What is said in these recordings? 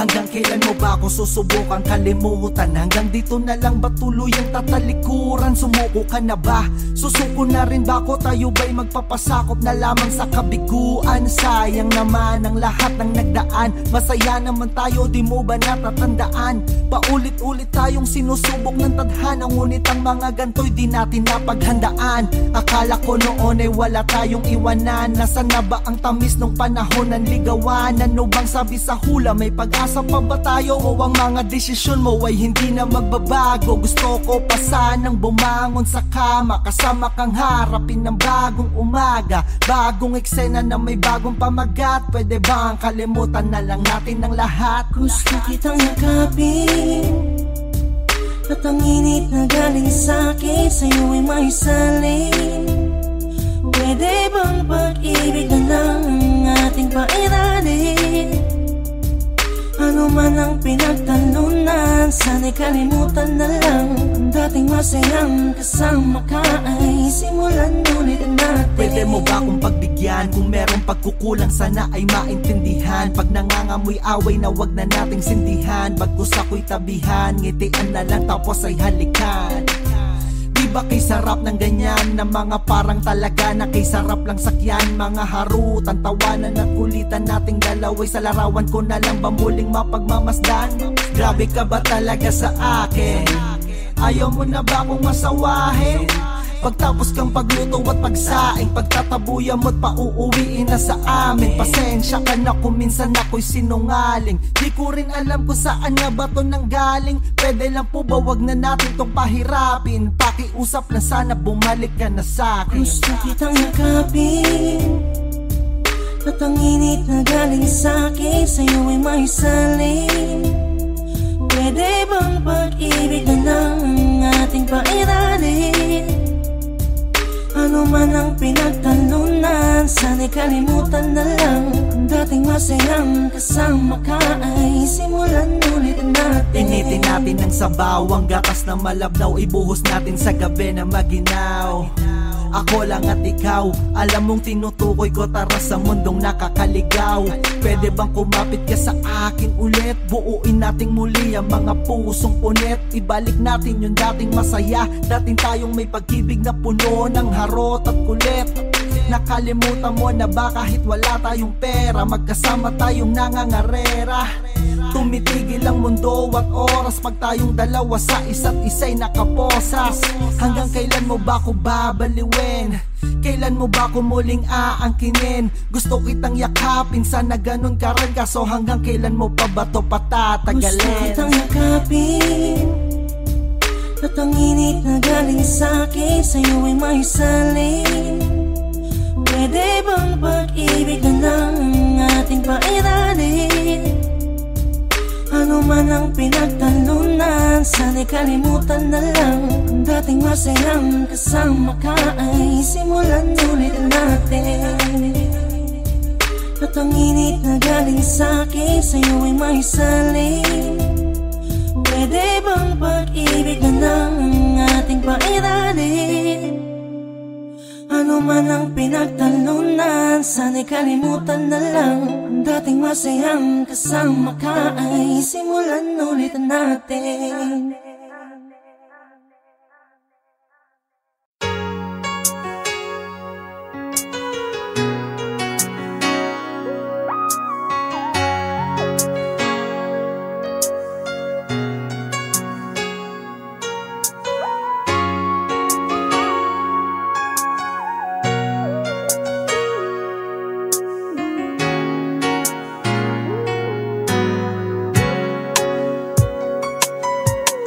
Hanggang kailan mo ba ako susubukang kalimutan? Hanggang dito na lang ba tuluyang tatalikuran? Sumuko ka na ba? Susuko na rin ba ako? Tayo ba'y magpapasakop na lamang sa kabiguan? Sayang naman ang lahat ng nagdaan. Masaya naman tayo, di mo ba natatandaan? Paulit-ulit tayong sinusubok ng tadhana, ngunit ang mga ganto'y di natin napaghandaan. Akala ko noon ay wala tayong iwanan. Nasaan na ba ang tamis nung panahon ng ligawan? Ano bang sabi sa hula? May pag-asa pa ba tayo? O ang mga desisyon mo ay hindi na magbabago? Gusto ko pa sanang bumangon sa kama, kasama kang harapin ng bagong umaga, bagong eksena na may bagong pamagat. Pwede bang kalimutan na lang natin ang lahat? Gusto kitang yakapin at ang init na galing sa'kin sa'yo ay may salin. Pwede bang pag-ibig na lang ang ating pairalin? Ano man ang pinagtalunan, sana'y kalimutan na lang ang dating masayang kasama ka. Ay simulan ulit natin. Pwede mo ba akong pagbigyan? Kung merong pagkukulang sana ay maintindihan. Pag nangangamoy away na wag na nating sindihan. Bagkus ako'y tabihan, ngitian na lang tapos ay halikan. Diba kay sarap ng ganyan na mga parang talaga na kay sarap lang sakyan? Mga harutan, tawanan at kulitan nating dalaway sa larawan ko na lang ba muling mapagmamasdan? Grabe ka ba talaga sa akin? Ayaw mo na ba akong masawahin? Pagtapos kang pagluto at pagsaing, pagtatabuyan mo't pauuwiin na sa amin. Pasensya ka na kung minsan ako'y sinungaling. Di ko rin alam kung saan nga ba to nanggaling. Pwede lang po ba wag na natin tong pahirapin? Pakiusap na sana bumalik ka na sa'kin. Gusto kitang yakapin at ang init na galing sa'kin sa'yo ay may salin. Pwede bang pag-ibig na lang ang ating pairalin? Ano man ang pinagtalunan, sana'y kalimutan na lang ang dating masayang kasama ka. Ay simulan ulit natin. Initin natin ang sabaw, ang gatas na malabnaw, ibuhos natin sa gabi na maginaw. Ako lang at ikaw, alam mong tinutukoy ko, tara sa mundong nakakaligaw. Pwede bang kumapit ka sa akin ulit? Buuin nating muli ang mga pusong punit. Ibalik natin yung dating masaya, dating tayong may pag-ibig na puno ng harot at kulit. Nakalimutan mo na ba kahit wala tayong pera, magkasama tayong nangangarera. Tumitigil ang mundo at oras pag tayong dalawa sa isa't isa'y nakaposas. Hanggang kailan mo ba ako babaliwin? Kailan mo ba ako muling aangkinin? Gusto kitang yakapin, sana ganun ka rin. Kaso hanggang kailan mo pa ba to patatagalin? Gusto kitang yakapin at ang init na galing sa'kin sa'yo ay may salin. Pwede bang pag-ibig na lang ang ating pairalin? Ano man ang pinagtalunan, sana'y kalimutan na lang ang dating masayang kasama ka. Ay simulan ulit natin. At ang init na galing sa'kin sa'yo ay may salin. Pwede bang pag-ibig na lang ang ating pairalin? Ano man ang pinagtalunan, sana'y kalimutan na lang ang dating masayang kasama ka. Ay simulan ulit natin.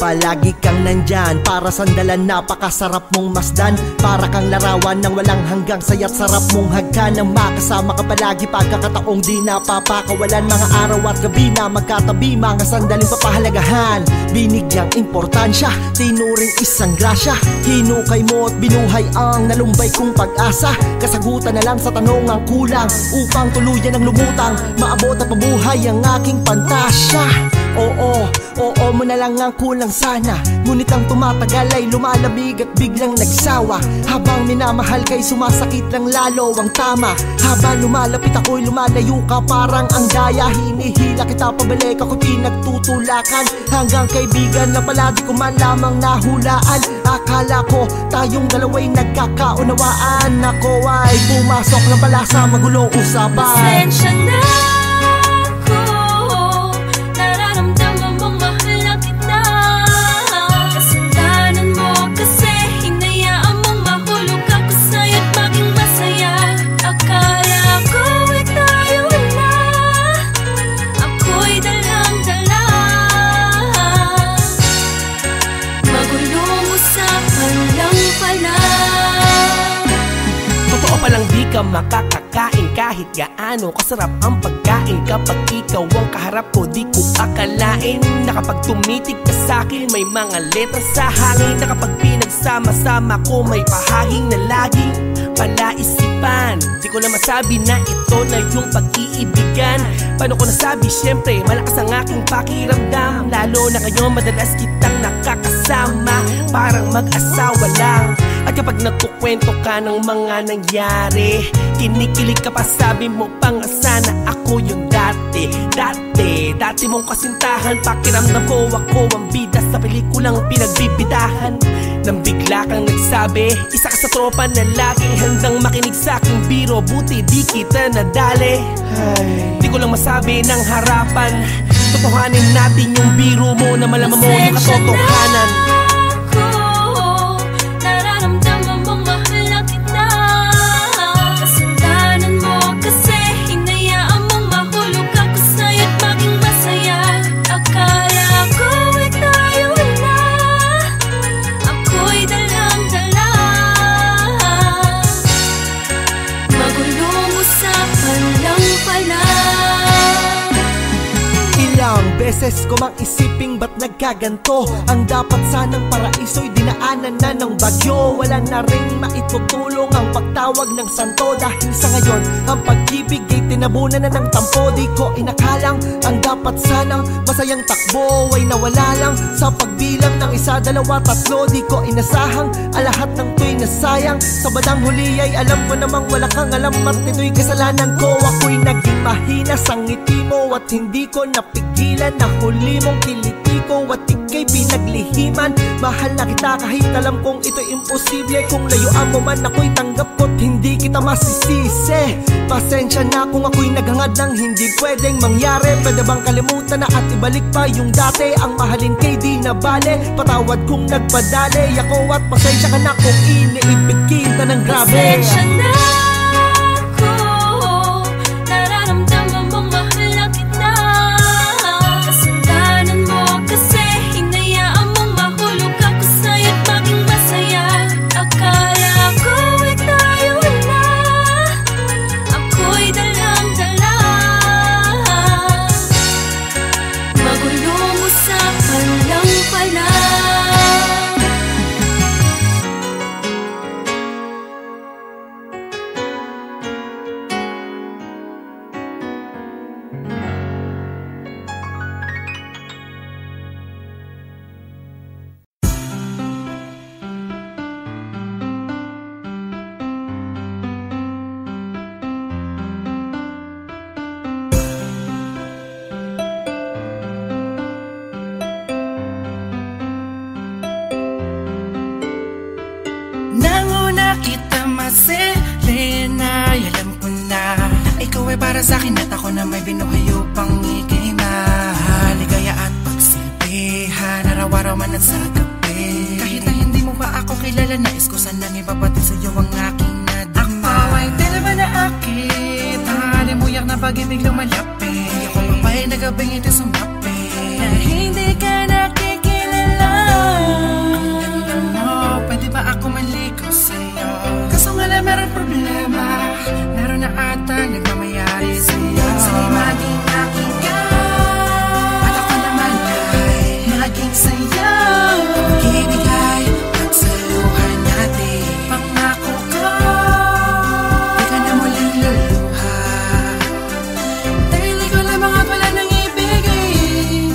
Palagi kang nandyan, para sandalan, napakasarap mong masdan. Para kang larawan ng walang hanggang saya't sarap mong hagkan. Nang makasama ka palagi, pagkakataong di napapakawalan. Mga araw at gabi na magkatabi, mga sandaling papahalagahan. Binigyang importansya, tinuring isang grasya. Hinukay mo at binuhay ang nalumbay kong pag-asa. Kasagutan na lang sa tanong ang kulang, upang tuluyan ang lumutang, maabot at mabuhay ang aking pantasya. Oo mo na lang ang kulang sana. Ngunit ang tumatagal ay lumalamig at biglang nagsawa. Habang minamahal kay sumasakit lang lalo ang tama. Habang lumalapit ako'y lumalayo ka parang ang daya. Hinihila kita pabalik ako'y pinagtutulakan. Hanggang kaibigan na pala di ko man lamang nahulaan. Akala ko tayong dalawa'y nagkakaunawaan. Ako ay pumasok lang pala sa magulong usapan. Pasensya na. Palang di ka makakakain kahit gaano kasarap ang pagkain. Kapag ikaw ang kaharap ko, di ko akalain na kapag tumitig ka sa'kin, may mga letra sa hangin. Na kapag pinagsama-sama ko, may pahaging na laging palaisipan. Di ko na masabi na ito na yung pag-iibigan. Paano ko nasabi? Siyempre, malakas ang aking pakiramdam. Lalo na ngayon, madalas kitang nakakasama. Parang mag-asawa lang. At kapag nagkukwento ka ng mga nangyari, kinikilig ka pa, sabi mo pang sana ako yung dati mong kasintahan. Pakiramdam ko ako ang bida sa pelikulang pinagbibidahan. Nang bigla kang nagsabi, isa ka sa tropa na lagi handang makinig sa aking biro. Buti di kita nadali. Di ko lang masabi ng harapan. Totohanin natin yung biro mo na malaman mo yung katotohanan. Beses ko mang isiping ba't nagkaganto. Ang dapat sanang paraiso'y dinaanan na ng bagyo. Wala na rin maitutulong ang pagtawag ng santo. Dahil sa ngayon ang pag-ibig ay tinabunan na ng tampo. Di ko inakalang ang dapat sanang masayang takbo ay nawala lang sa pagbilang ng isa, dalawa, tatlo. Di ko inasahang lahat ng to'y nasayang. Sa badang huli ay alam ko namang wala kang alam at nito'y kasalanan ko. Ako'y naging mahina sa ngiti mo at hindi ko napigilan na huli mong kiliti ko at ika'y pinaglihiman. Mahal na kita kahit alam kong ito'y imposible. Kung layuan mo man ako'y tanggap ko't hindi kita masisisi. Pasensya na kung ako'y naghangad ng hindi pwedeng mangyari. Pwede bang kalimutan na at ibalik pa yung dati? Ang mahalin kay di na bale, patawad kung nagpadali ako. At pasensya ka na kung iniibig kita ng grabe. Pasensya na. Para sa'kin at ako na may binuhayo pang ikay mahal. Ligaya at pagsilbihan, araw-araw man at sa gabi. Kahit na hindi mo pa ako kilala, nais ko sanang ibabatid sa'yo ang aking nadama. Ako ay tila ba na akin, halimuyak na pag-ibig lumalapit. Ako pa ba'y nagabing ito sumapit na hindi ka nakikilala. Ang ganda mo, pwede ba ako manligaw sa'yo? Kaso nga lang meron problema, meron na ata nagmamayari sa'yo. Sa'yo maging aking ka, at ako naman ay maging sa'yo. Pag-ibig ay pagsaluhan natin. Pangako ko, di ka na muling luluha. Dahil ikaw lamang at wala nang ibigin.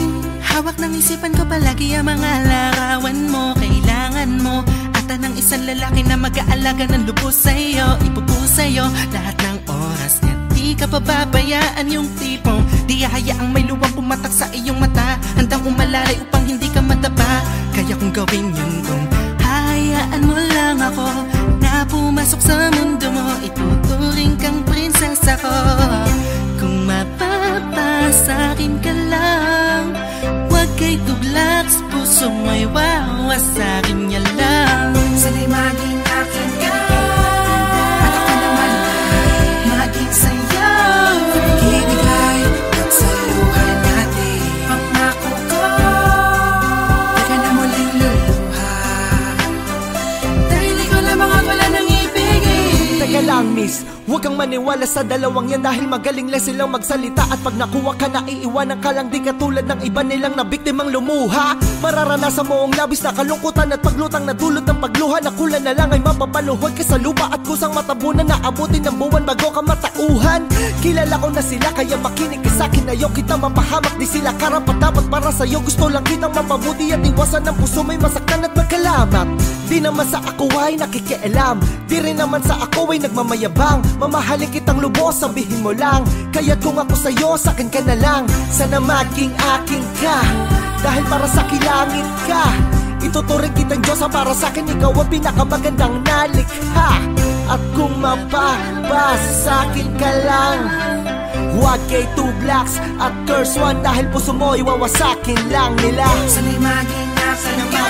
isang lalaki na mag-aalaga ng lubos sa'yo. Ibubuhos sa'yo lahat ng oras niya, di ka pababayaan. Yung tipong di hahayaang may luwang pumatak sa iyong mata, handang umalalay upang hindi ka madapa. Kaya kung gawin yun, kung hahayaan mo lang ako na pumasok sa mundo mo, ituturing kang prinsesa ko. Kung mapapasakin ka lang, huwag kay tuglaks, puso mo'y wawasakin niya lang. Sana'y maging akin ka, at ako naman maging sa'yo. Ibigay sa luha natin, Pangako ko, di ka na muling luluha, dahil ikaw lamang at wala nang ibigin. Teka lang miss, huwag kang maniwala sa dalawang yan, dahil magaling lang silang magsalita. At pag nakuha ka na, iiwanan ka lang, di katulad ng iba nilang na biktimang lumuha. Mararanasan mo ang labis na kalungkutan at paglutang na dulot ng pagluha, na kulang na lang ay mapapaluhod ka sa lupa at kusang matabunan na abutin ng buwan bago ka matauhan. Kilala ko na sila kaya makinig ka sa'kin, ayaw kita mapahamak, di sila karapat dapat para sa'yo. Gusto lang kitang mapabuti at iwasan ng puso may masaktan at magkalamat. Di naman sa ako ay nakikialam, di rin naman sa ako ay nagmamayabang. Mamahalin kitang lubos, sabihin mo lang, kaya't kung ako sa'yo, sa'kin ka na lang. Sana maging akin ka, dahil para sa kilangit ka. Ituturing kitang Diyos, para sa'kin ikaw ang pinakamagandang nalikha. At kung mapapasakin ka lang, huwag kay two blacks at curse one, dahil puso mo iwawasakin lang nila. Sana'y maging akin ka,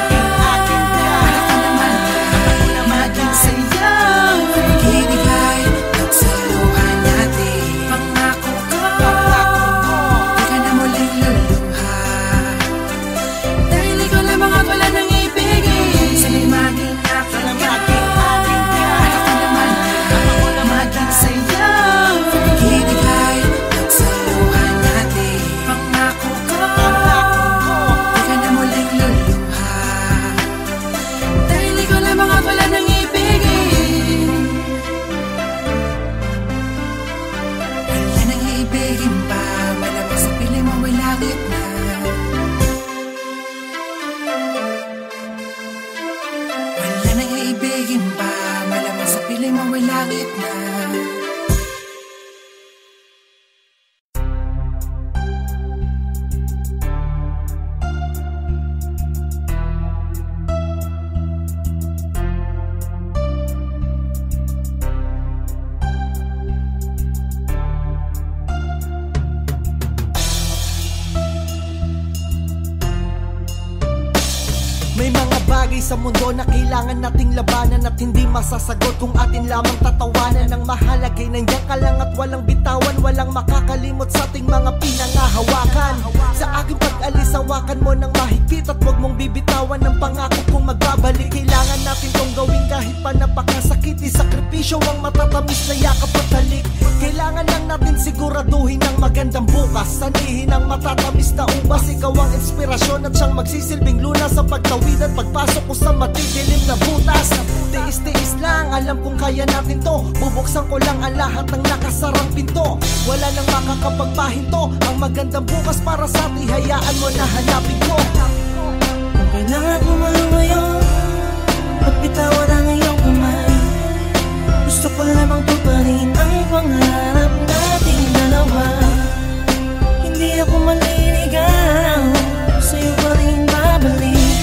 Akin ka, ako naman maging sa'yo. ibigay sa luha natin, Pangako ko, di ka na muling luluha, dahil ikaw lamang at wala nang ibigin. Sana'y maging akin ka, at ako naman maging sa'yo. ibigay sa luha natin, Pangako ko, di ka na muling luluha, dahil ikaw lamang at wala nang ibigin. wala nang ibigin pa, malamang sa piling mo may langit na. Wala nang ibigin pa, malamang sa piling mo may langit na. may mga bagay sa mundo na kailangan nating labanan at hindi masasagot kung atin lamang tatawanan. Ang mahalagay nandiyan ka lang at walang bitawan, walang makakalimot sa ating mga pinangahawakan. Sa aking pag-alis, hawakan mo ng mahigpit at huwag mong bibitawan ng pangako kung magbabalik. Kailangan natin tong gawin kahit pa napakasakit, isakripisyo ang matatamis na yakap at halik. Kailangan lang natin siguraduhin ang magandang bukas, sanihin ang matatamis na ubas. Ikaw ang inspirasyon at siyang magsisilbing luna sa pagtawid at pagpasok ko sa matidilim na butas. Tiis-tiis lang, alam kong kaya natin to. Bubuksan ko lang ang lahat ng nakasarang pinto. Wala nang makakapagpahinto ang magandang bukas para sa atin, hayaan mo na hanapin ko. Kung kailangan mo ngayon, pagbitawan ang iyong kamay. Gusto ko lamang tuparin ang pangarap nating dalawa. Hindi ako maliligaw, sa'yo pa rin babalik.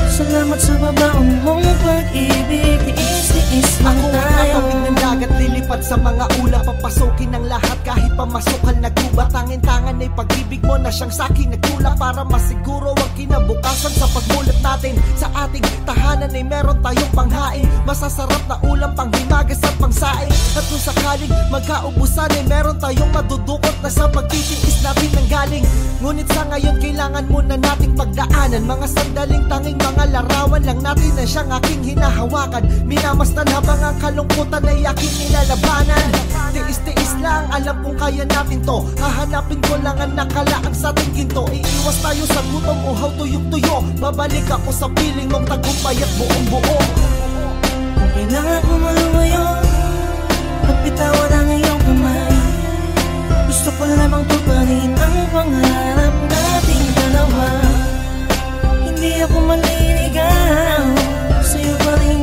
Salamat sa babaong mong pag-ibig, tiis-tiis lang Ako ang tayo. nakawin ng dagat, lilipad sa mga ulap, papasukin ang lahat kahit pamasukal na gubat. Tangin-tangan ay pag-ibig mo na siyang sa'kin nagtulak, para masiguro ang kinabukasan sa pagmulat natin. Sa ating tahanan ay meron tayong panghain, masasarap na ulam, panghimagas at pangsaing. At kung sakaling magkaubusan ay meron tayong madudukot na sa pagtitiis natin ng galing. Ngunit sa ngayon kailangan muna nating pagdaanan mga sandaling tanging mga larawan lang natin na siyang aking hinahawakan. Minamasdan habang ang kalungkutan ay aking nilalabanan. Tiis-tiis lang, alam kong kaya natin to. Hahanapin ko lang ang nakalaang sa ating ginto. Iiwas tayo sa gutom, uhaw, tuyong-tuyo. Babalik ako sa piling mong tagumpay at buong-buo. Kung kailangan mo ngayon, pagbitawan ang iyong kamay. Gusto ko lamang tuparin ang pangarap nating dalawa. Hindi ako maliligaw, sa'yo pa rin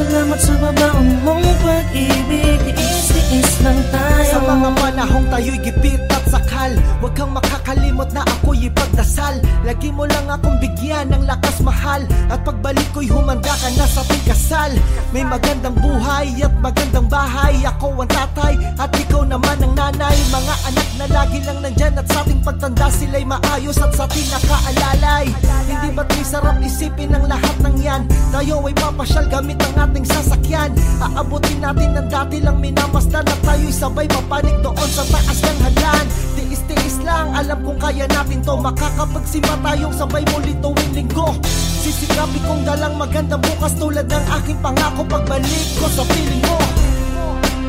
Salamat sa babaong mong pag-ibig. Tiis-tiis lang tayo. Sa mga panahong tayo'y gipit at sakal, huwag kang makakalimot na ako'y ipagdasal. Lagi mo lang akong bigyan ng lakas, mahal, at pagbalik ko'y humanda ka na sa ating kasal. May magandang buhay at magandang bahay. Ako ang tatay at ikaw naman ang nanay. Mga anak na lagi lang nandyan at sa ating pagtanda sila'y maayos at sa ating nakaalalay. Hindi ba't may sarap isipin ang lahat ng yan? Tayo ay papasyal gamit ang ating sasakyan. Aabutin natin ang dati lang minamasdan at tayo'y sabay papanik doon sa taas ng hagdan. Tiis-tiis lang, alam kong kaya natin to. Makakapagsimba tayong sabay muli tuwing linggo. Sisikapin kong dalang maganda bukas tulad ng aking pangako pagbalik ko sa piling mo.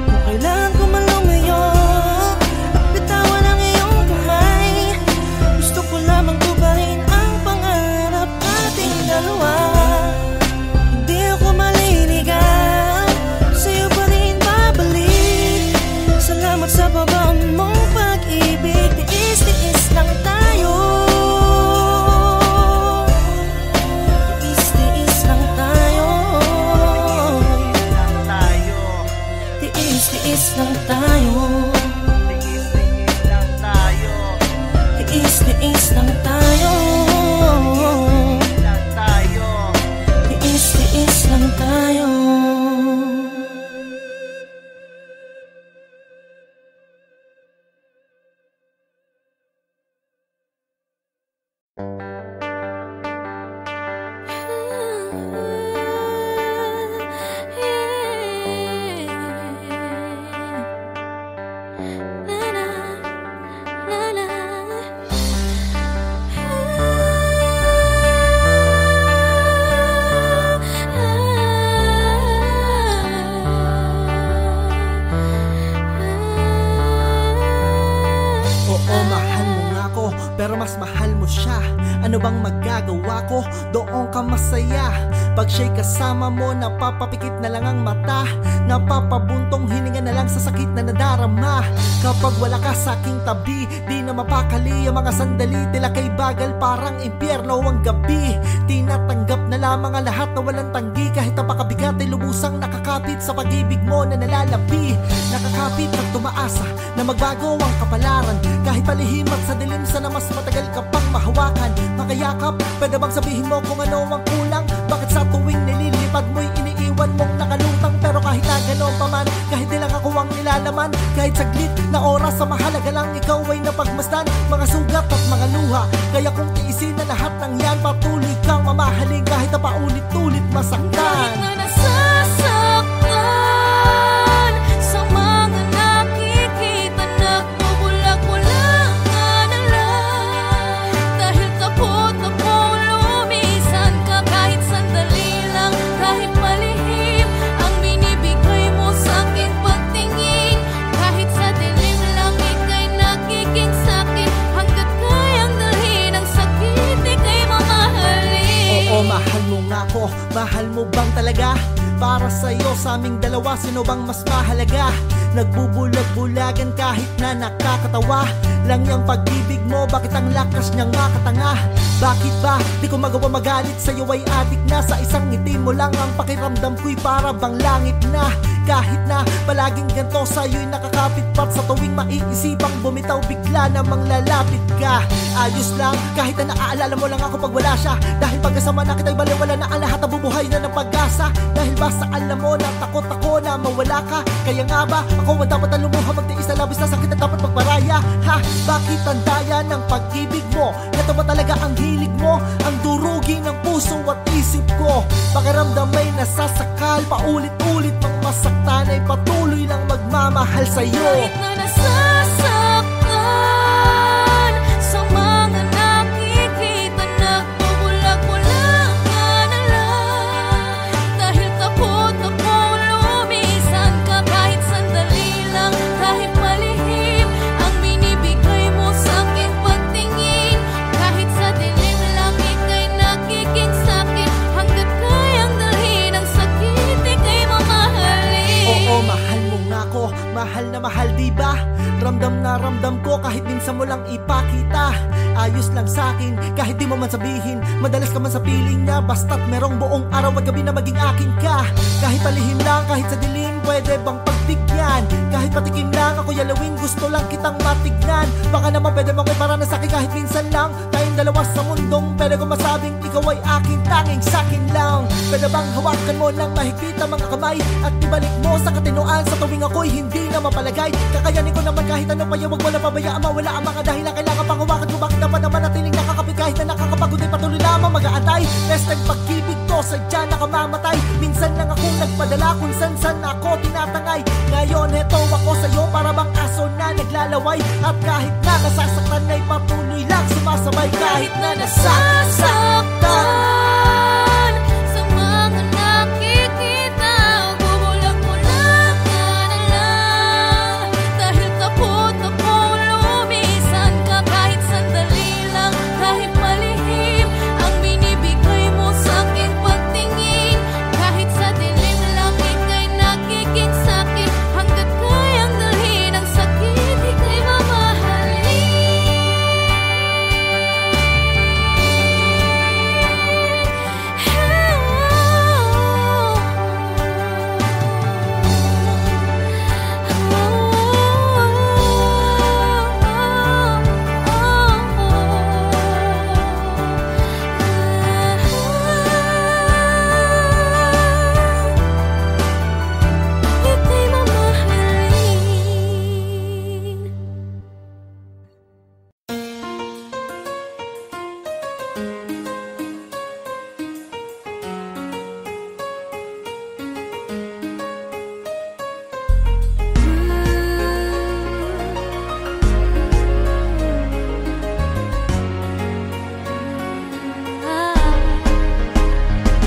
Kung kailangan ko man lumayo at bitawan ang iyong kamay, gusto ko lamang tubahin ang pangarap nating dalawa. Hindi ako maliligaw, sa'yo pa rin babalik. Salamat sa babaong mong pag-ibig. Tiis-tiis lang tayo. Tiis-tiis lang tayo. Tiis-tiis lang tayo. Tiis-tiis lang tayo. Tiis-tiis lang tayo. Pero mas mahal mo siya. Ano bang magagawa ko? Doon ka masaya. Pag siya'y kasama mo, napapapikit na lang ang mata. Napapabuntong hininga na lang sa sakit na nadarama. Kapag wala ka sa aking tabi, di na mapakali ang mga sandali. Tila kay bagal parang impyerno ang gabi. Tinatanggap na lamang ang lahat na walang tanggi. Kahit napakabigat ay lubusang nakakapit sa pag-ibig mo na nalalabi. Nakakapit at tumaasa na magbago ang kapalaran. Kahit palihim at sa dilim, sana mas matagal ka pang mahawakan. Makayakap, pwede bang sabihin mo kung ano ang kulang? Bakit sa tuwing nililipad mo'y iniiwan mong nakalutang? Pero kahit na gano'n pa man, kahit di lang ako ang nilalaman, kahit saglit na oras sa mahalaga lang ikaw ay napagmasdan. Mga sugat at mga luha, kaya kung tiisin na lahat ng yan, patuloy kang mamahalin kahit na paulit-ulit masaktan. Kahit na nasasaktan sa mga nakikita, nagbubulag-bulag na lang. Dahil kapot ako, lumisan ka kahit sandali lang. Kahit malihim ang binibigay mo sa akin pagtingin, kahit sa dilim lang ika'y nagiging sakin. Hanggat kayang dalhin ang sakit, ika'y mamahalin. Oo, mahal mo nga ako. Mahal mo bang talaga? Para sa'yo, sa aming dalawa, sino bang mas mahalaga? Nagbubulag-bulagan kahit na nakakatawa lang yung pag-ibig mo, bakit ang lakas niyang makatanga? Bakit ba di ko magawa magalit sa'yo ay adik na? Sa isang ngiti mo lang ang pakiramdam ko'y para bang langit na. Kahit na palaging ganito sa'yo'y nakakapit pat sa tuwing maiisipang bumitaw, bigla namang lalapit ka. Ayos lang kahit na naaalala mo lang ako pag wala siya. Dahil pagkasama na kita'y baliwala na ang lahat, nabubuhay na ng pag-asa. Dahil basta alam mo na takot ako na mawala ka. Kaya nga ba ako ang dapat na lumuha, magtiis na labis na sakit na dapat magparaya? Ha? Bakit ang daya ng pag-ibig mo? Ito ba talaga ang hilig mo? Ang durugin ng puso at isip ko. Pakiramdam ay nasasakal, paulit-ulit mang masaktan ay patuloy lang magmamahal sa'yo. Kahit na nasasaktan sa mga nakikita, nagbubulag-bulag na lang. Dahil takot ako, lumisan ka kahit sandali lang. Kahit malihim ang binibigay mo sa akin pagtingin, kahit sa dilim lang ika'y nagiging sakin. Hanggat kayang dalhin ang sakit, ika'y mamahalin. Oo, mahal mo nga ako. Mahal na mahal, diba? Ramdam na ramdam ko kahit minsan mo lang ipakita. ayos lang sa'kin. Kahit di mo man sabihin, madalas ka man sa piling niya. Basta't merong buong araw at gabi na maging akin ka. Kahit palihim lang, kahit sa dilim, pwede bang pagbigyan? Kahit patikim lang, ako yalawin, gusto lang kitang matignan. Baka naman pwede mong ipara na sa'kin kahit minsan lang. Tayong dalawa sa mundong, pwede kong masabing ikaw ay akin, tanging sa'kin lang. Pwede bang hawakan mo ng mahigpit ang mga kamay at ibalik mo sa katinoan sa tuwing ako'y hindi na mapalagay. Kakayanin ko naman kahit anong payawag mo na pabayaan mawala ang mga dahilan. Kailangan pang hawakan mo, bakit naman natiling nakakapit kahit na nakakapagod ay patuloy lamang mag-aantay. Tested pag-ibig ko, sadya nakamamatay. Minsan lang akong nagpadala kung san ako tinatangay. Ngayon heto ako sa'yo para bang aso na naglalaway. At kahit na nasasaktan ay patuloy lang sumasabay. Kahit na nasasaktan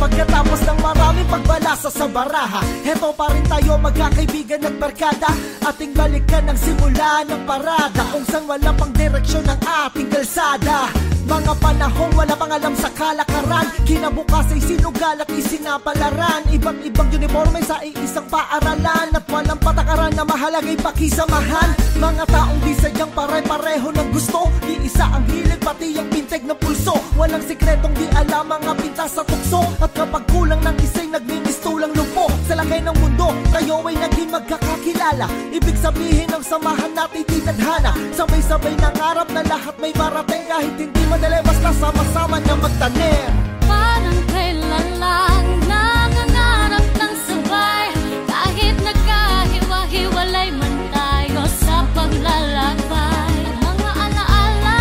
pagkatapos ng maraming pagbalasa sa baraha, heto pa rin tayo magkakaibigan ng barkada. Ating balikan ang simula ng parada, kung saan wala pang direksyon ng ating kalsada. Mga panahong wala pang alam sa kalakaran, kinabukas ay sinugal at isinapalaran. Iba't ibang uniforme sa iisang paaralan, at walang patakaran na mahalagay pakisamahan. Mga taong di sadyang pare-pareho ng gusto, iisa ang hilig pati ang pinteg ng pulso. Walang sikretong di alam mga pintas sa tukso, at kapag kulang ng isa'y nagmimistulang lupo. Sa laki ng mundo, tayo ay naging magkakakilala. Ibig sabihin ang samahan natin di tadhana. Sabay-sabay nangarap na lahat may marating, kahit hindi madali basta sama-sama na magtanim. Parang kailan lang nangangarap ng sabay, kahit nagkahiwa-hiwalay man tayo sa paglalakbay. Mga alaala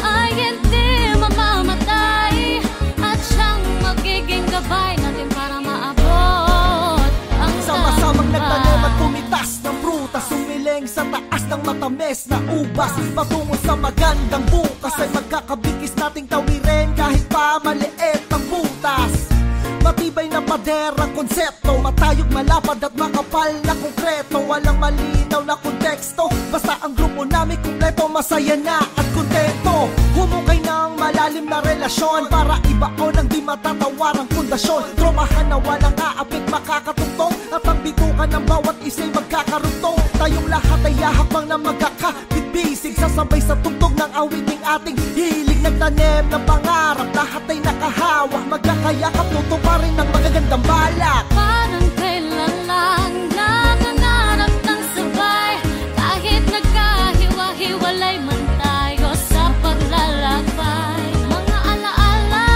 ay hindi mamamatay, at siyang magiging gabay natin para maabot ang sama-samang nagtanim at pumitas ng prutas, sumiling sa taas ng matamis na ubas. Patungo sa magandang bukas ay magkakabigis nating tawirin kahit pa maliit ang butas. Matibay na paderang konsepto, matayog, malapad at makapal na konkreto. Walang malinaw na konteksto, basta ang grupo namin kumpleto, masaya na at kontento. Humukay ng malalim na relasyon para ibaon ang di matatawarang pundasyon. Tropahan na walang aapit makakatugtong, at ang bitukan ng bawat isa'y magkakarugtong. Tayong lahat ay hakbang na magkakabit-bisig, sasabay sa tugtog ng awiting ating hilig. Nagtanim ng pangarap, lahat ay nakahawak, magkakayakap, luto pa rin ang magagandang balak. Parang kailan lang nangangarap ng sabay, kahit nagkahiwa-hiwalay man tayo sa paglalakbay. Mga alaala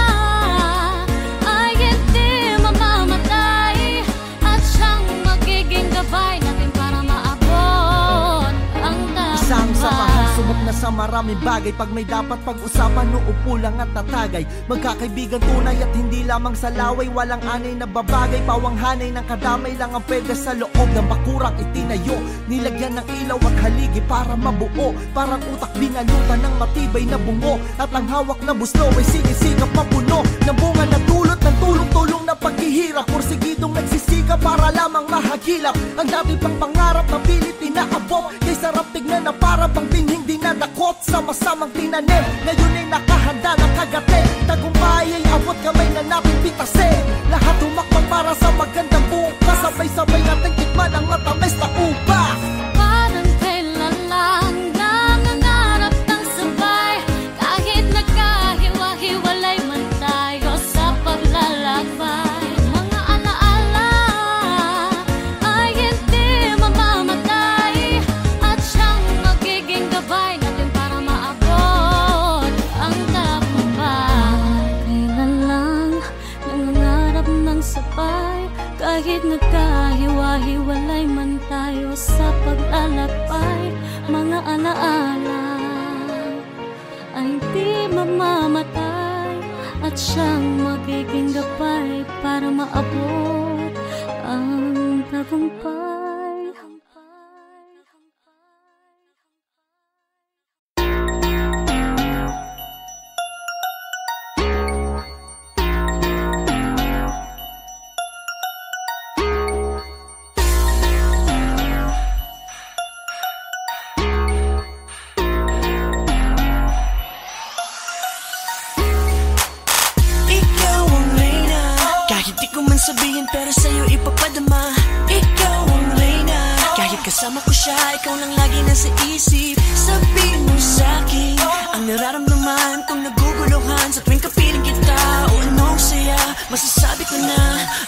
ay hindi mamamatay, at siyang magiging gabay natin para maabot ang Isang samahan, tagumpay. subok na sa maraming bagay. Pag may dapat pag-usapan, uupo lang at tatagay. Magkakaibigan tunay at hindi lamang sa laway. Walang anay na babagay, pawang hanay ng kadamay lang ang pwede sa loob ng bakurang itinayo. Nilagyan ng ilaw at haligi para mabuo, parang utak binalutan ng matibay na bungo. At ang hawak na buslo ay sinisikap mapuno ng bunga na dulot ng tulong-tulong na paghihirap. Porsigidong nagsisika para lamang mahagilap ang dati pang pangarap na pilit inaabot. Kay sarap tignan na para bang binhing dinadakot. Sama-samang tinanim, ngayon ay nakahanda ng kagate. Tagumpay ay abot, kamay na natin pitasin. Lahat humakbang para sa magandang bukas, sabay-sabay natin tikman ang matamis na ubas. Parang kailan lang nangangarap ng sabay, Kahit nagkahiwa-hiwalay man tayo sa paglalakbay, mga alaala ay di mamamatay at siyang magiging gabay para maabot ang tagumpay. Sabihin pero sa'yo ipapadama, ikaw ang reyna. Kahit kasama ko siya, ikaw lang lagi nasa isip. Sabihin mo sa'kin ang nararamdaman kong naguguluhan sa tuwing kapiling kita. O anong saya, masasabi ko na,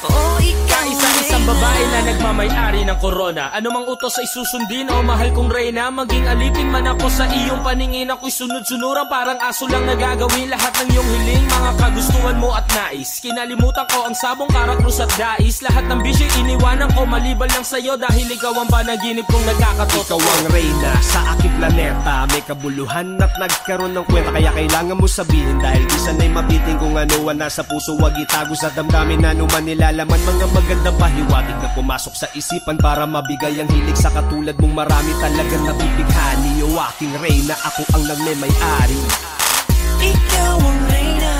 oh ikaw ang Isang babae na nagmamay-ari ng korona. Ano mang utos ay susundin, o mahal kong reyna. Maging alipin man ako sa iyong paningin, ako'y sunod-sunuran, parang aso lang nagagawin lahat ng iyong hiling. Mga kagustuhan mo at nais, kinalimutan ko ang sabong karakrus at dais. Lahat ng bisyo iniwanan ko, maliban lang sa'yo, dahil ikaw ang panaginip kong nagkakatotoo. Ikaw ang reyna sa aking planeta, may kabuluhan at nagkaroon ng kwenta. Kaya kailangan mo sabihin, dahil di sanay mabitin kung ano ang nasa puso. Wag itago sa damdamin, ano man nilalaman. Mga magandang pahiwatig na pumasok sa isipan para mabigay ang hilig sa katulad mong marami talagang nabibighani. O aking reyna, ako ang nagmay-ari. Ikaw ang reyna,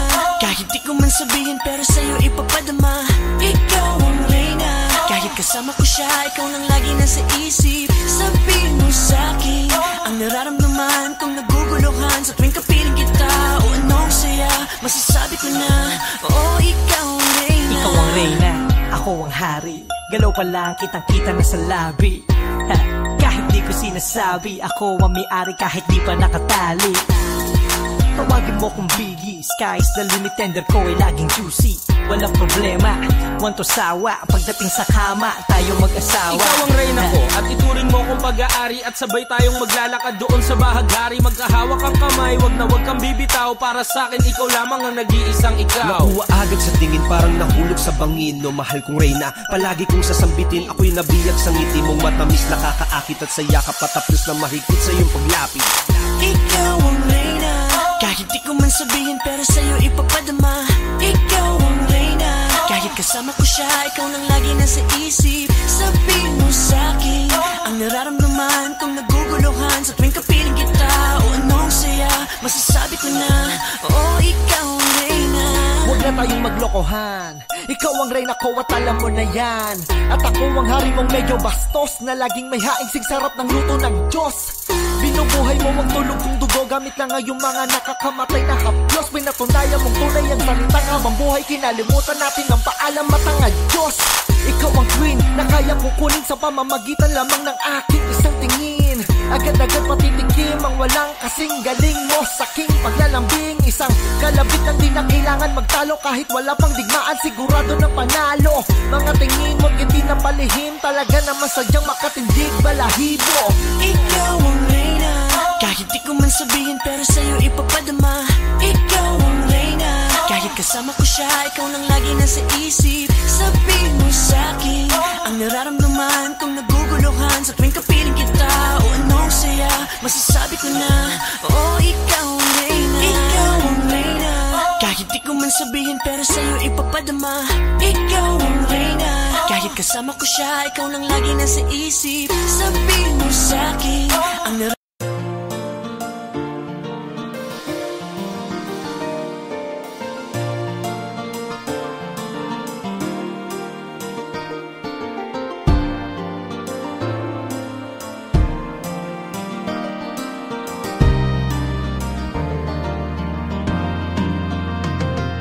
kahit di ko man sabihin pero sa'yo ipapadama. Ikaw ang reyna, kahit kasama ko siya, ikaw lang lagi nasa isip. Sabihin mo sa'kin ang nararamdaman kong naguguluhan sa tuwing kapiling kita. O anong saya, masasabi ko na, oh ikaw ang reyna. Ikaw ang reyna, ako ang hari. Galaw pa lang kitang-kita na sa labi. Kahit di ko sinasabi, ako ang may-ari kahit di pa nakatali. Tawagin mo kong Biggie, sky's the limit, tender ko ay laging juicy. Walang problema, want to sawa. Pagdating sa kama, tayo mag-asawa. Ikaw ang reyna ko at ituring mo kong pag-aari. At sabay tayong maglalakad doon sa bahagari. Magkahawak ang kamay, wag kang bibitaw. Para sa'kin, ikaw lamang ang nag-iisang ikaw. Nakuha agad sa tingin, parang nahulog sa bangin. No, mahal kong reyna, palagi kong sasambitin. Ako'y nabiyag sa ngiti mong matamis, nakakaakit at sa yakap, patapos na mahigpit sa iyong paglapit. Ikaw ang reyna, kahit di ko man sabihin pero sa'yo ipapadama. Ikaw ang reyna, kahit kasama ko siya, ikaw lang lagi nasa isip. Sabihin mo sa'kin ang nararamdaman kong naguguluhan sa tuwing kapiling kita. O anong saya, masasabi ko na, oh ikaw ang reyna. Huwag na tayong maglokohan, ikaw ang reyna ko at alam mo na yan. At ako ang hari mong medyo bastos, na laging may haing sarap ng luto ng Diyos. Binubuhay mo ang tulog kong dugo, gamit lang ngayong mga nakakamatay na haplos. Pinatunayan mong tunay ang salitang habang buhay, kinalimutan natin ang paalam at ang Diyos. Ikaw ang queen na kaya kukunin sa pamamagitan lamang ng aking isang tingin. Agad-agad patitikim ang walang kasing galing mo sa aking paglalambing. Isang kalabit na di na kailangan magtalo, kahit wala pang digmaan sigurado na panalo. Mga tingin mo't hindi na palihim, talaga naman sadyang makatindig balahibo. Ikaw ang reyna, kahit di ko man sabihin pero sa'yo ipapadama. Ikaw ang reyna, kahit kasama ko siya, ikaw lang lagi nasa isip. Sabihin mo sa'kin ang nararamdaman kong naguguluhan sa tuwing kapiling kita. O anong saya, masasabi ko na, oh ikaw ang reyna. Ikaw ang reyna, kahit di ko man sabihin pero sa'yo ipapadama. Ikaw ang reyna, kahit kasama ko siya, ikaw lang lagi nasa isip. Sabihin mo sa'kin ang nararamdaman.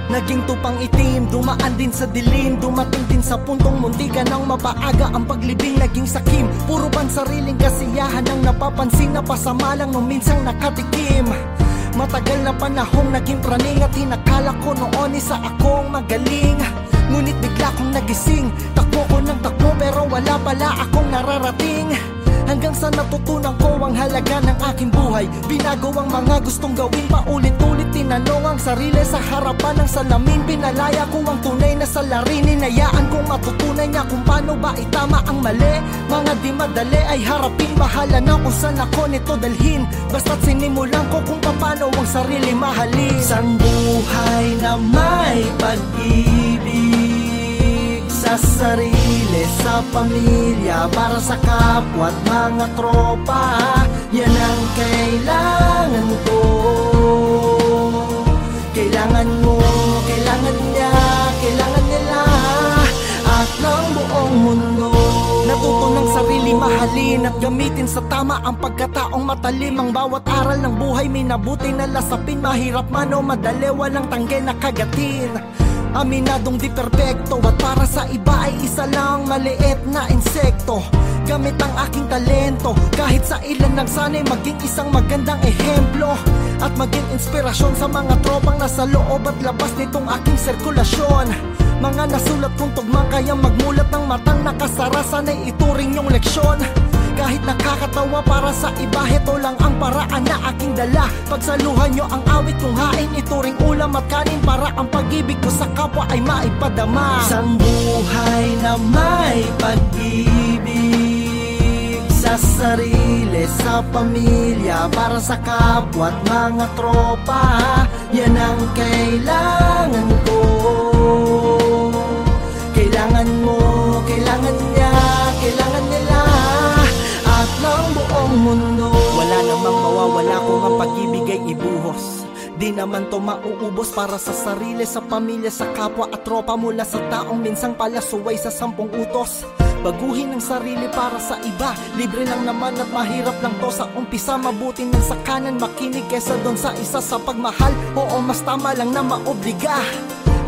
Naging tupang itim, dumaan din sa dilim. Dumating din sa puntong muntikan ng mapaaga ang paglibing. Naging sakim, puro pansariling kasiyahan ang napapansin na pasama lang nung minsang nakatikim. Matagal na panahong naging praning at hinakala ko noon isa akong magaling. Ngunit bigla kong nagising, takbo ko ng takbo pero wala pala akong nararating. Hanggang sa natutunan ko ang halaga ng aking buhay. Binago ang mga gustong gawin, paulit-ulit tinanong ang sarili sa harapan ng salamin. Pinalaya ko ang tunay na salarin, hinayaan kong matutunan niya kung paano ba itama ang mali. Mga di madali ay harapin, bahala na kung saan ako nito dalhin. Basta't sinimulan ko kung paano ang sarili mahalin. Sang buhay na may pag-ibig sa sarili, sa pamilya, para sa kapwa at mga tropa, yan ang kailangan ko. Kailangan mo, kailangan niya, kailangan nila, at ng buong mundo. Natuto ng sarili mahalin at gamitin sa tama ang pagkataong matalim. Ang bawat aral ng buhay may nabuti na lasapin. Mahirap man o madali, walang tangge na kagatin. Aminadong di perpekto at para sa iba ay isa lang maliit na insekto. Gamit ang aking talento, kahit sa ilan nagsanay maging isang magandang ehemplo, at maging inspirasyon sa mga tropang nasa loob at labas nitong aking sirkulasyon. Mga nasulat kong tugmang kaya magmulat ng matang nakasara, sana'y ituring yung leksyon. Kahit nakakatawa para sa iba, heto lang ang paraan na aking dala. Pagsaluhan nyo ang awit kong hain, ituring ulam at kanin, para ang pag-ibig ko sa kapwa ay maipadama. Sang buhay na may pag-ibig sa sarili, sa pamilya, para sa kapwa at mga tropa, yan ang kailangan ko. Kailangan mo, kailangan niya, kailangan nila, at ng buong mundo. Wala namang mawawala kung ang pag-ibig ay ibuhos. Di naman to mauubos, para sa sarili, sa pamilya, sa kapwa at tropa, mula sa taong minsang palasuway sa 10 utos. Baguhin ang sarili para sa iba, libre lang naman at mahirap lang to sa umpisa. Mabuti nang sa kanan makinig kesa doon sa isa sa pagmahal. Oo, mas tama lang na maobliga.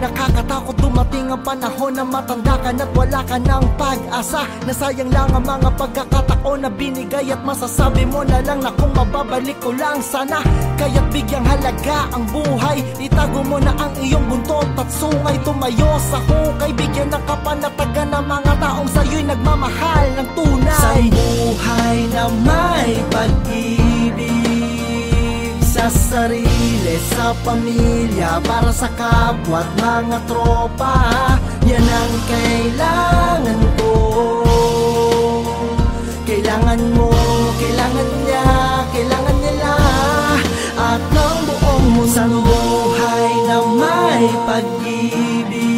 Nakakatakot dumating ang panahon na matanda ka na't wala ka ng pag-asa. Nasayang lang ang mga pagkakataon na binigay, at masasabi mo na lang na kung mababalik ko lang sana. Kaya't bigyang halaga ang buhay, itago mo na ang iyong buntot at sungay. Tumayo sa hukay, bigyan ng kapanatagan ng mga taong sa'yo'y nagmamahal ng tunay. Sa buhay na may pag-ibig sa sarili, sa pamilya, para sa kapwa at mga tropa, yan ang kailangan ko. Kailangan mo, kailangan niya, kailangan nila, at ng buong mundo. Sa buhay na may pag-ibig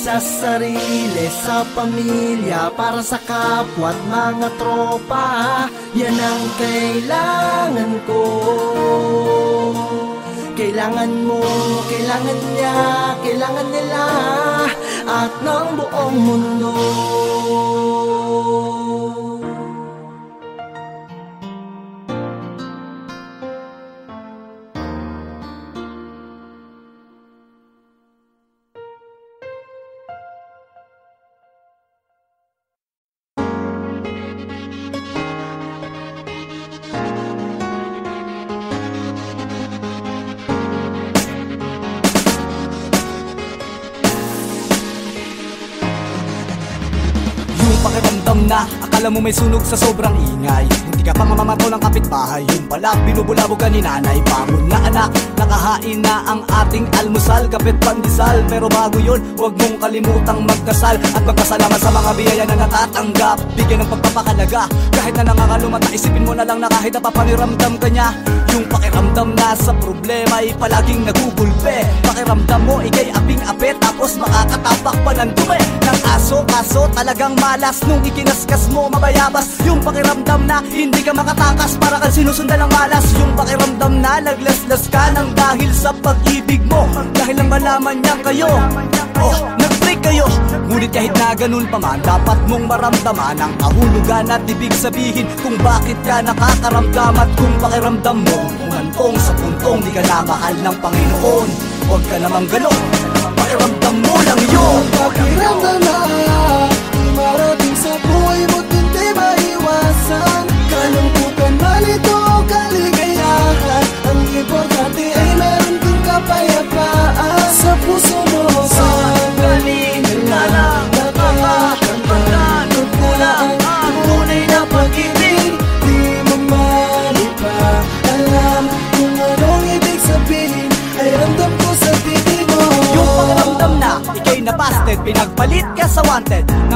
sa sarili, sa pamilya, para sa kapwa at mga tropa, yan ang kailangan ko. Kailangan mo, kailangan niya, kailangan nila, at ng buong mundo. Pakiramdam na akala mo may sunog sa sobrang ingay, hindi ka pa mamamato ng kapitbahay, yung pala binubulabog ka ni nanay. Bangon na anak, nakahain na ang ating almusal, kapit pandesal. Pero bago yun, huwag mong kalimutang magdasal at magpasalamat sa mga biyaya na natatanggap. Bigyan ng pagpapakalaga, kahit na nangangalumata, isipin mo na lang na kahit napapaniramdam ka niya. Yung pakiramdam na sa problema ay palaging nagugulpe. Pakiramdam mo ikay aping-ape, tapos makakatapak pa ng dumi ng aso. Kaso talagang malas nung ikinaskas mo mabayabas. Yung pakiramdam na hindi ka makatakas, para kang sinusundan ng malas. Yung pakiramdam na naglaslas ka ng dahil sa pag-ibig mo, dahil lang malaman niya kayo, oh, nag-break kayo. Ngunit kahit na ganun pa man, dapat mong maramdaman ang kahulugan at ibig sabihin kung bakit ka nakakaramdam. At kung pakiramdam mo umantong sa puntong di ka na mahal ng Panginoon, huwag ka namang ganon, pakiramdam mo lang yun. Pakiramdam na marating sa buhay mo't hindi maiwasan, kalungkutan, malito o kaligayahan. Ang importante ay meron kang kapayapaan sa puso mo. Sandali ka lang, nakakatagan, tugtula ang tunay na pag-ibig. Di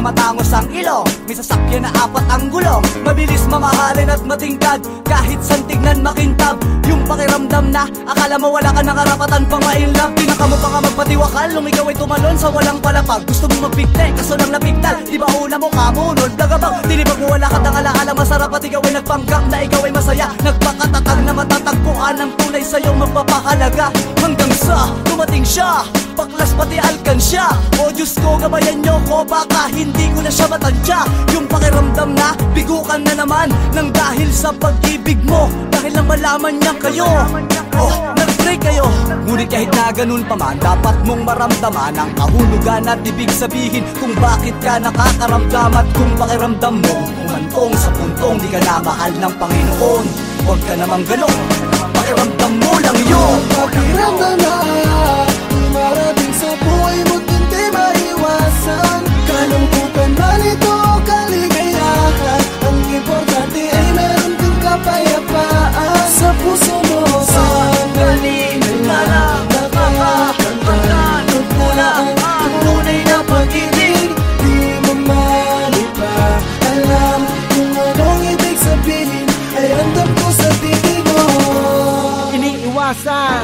na matangos ang ilong. May sasakyan na 4 ang gulong. Mabilis mamahalin at matingkad, kahit saan tignan makintab. Yung pakiramdam na akala mo wala ka ng karapatan pang ma-inlove. Pinaka mo pa nga magpatiwakal nung ikaw ay tumalon sa walang palapag. Gusto mo magbigtay, kaso lang napigtal. Di ba una mo kamunod, nagabang tinibag mo wala ka ng alaala. Masarap at ikaw ay nagpanggap na ikaw ay masaya. Nagpakatatag na matatagpuan ang tunay sa'yong magpapahalaga. Hanggang sa dumating siya, paklas pati alkansya. O Diyos ko, gabayan niyo ko, baka hindi ko na siya matantya. Yung pakiramdam na bigukan na naman nang dahil sa pag-ibig mo. Dahil lang malaman niya kayo, oh, nag-break kayo. Ngunit kahit na ganun pa man, dapat mong maramdaman ang kahulugan at ibig sabihin kung bakit ka nakakaramdam. At kung pakiramdam mo umantong sa puntong di ka na mahal ng Panginoon, huwag ka namang ganon, pakiramdam mo lang yun. Pakiramdam na marating sa buhay mo't hindi maiwasan. Kalungkutan man ito o kaligayahan, ang importante ay meron kang kapayapaan sa puso mo. Sandali na lang nakakantad, mula ang tunay na pag-ibig. Di mo man iba alam kung anong ibig sabihin, ay andam ko sa titig mo. Iniiwasan,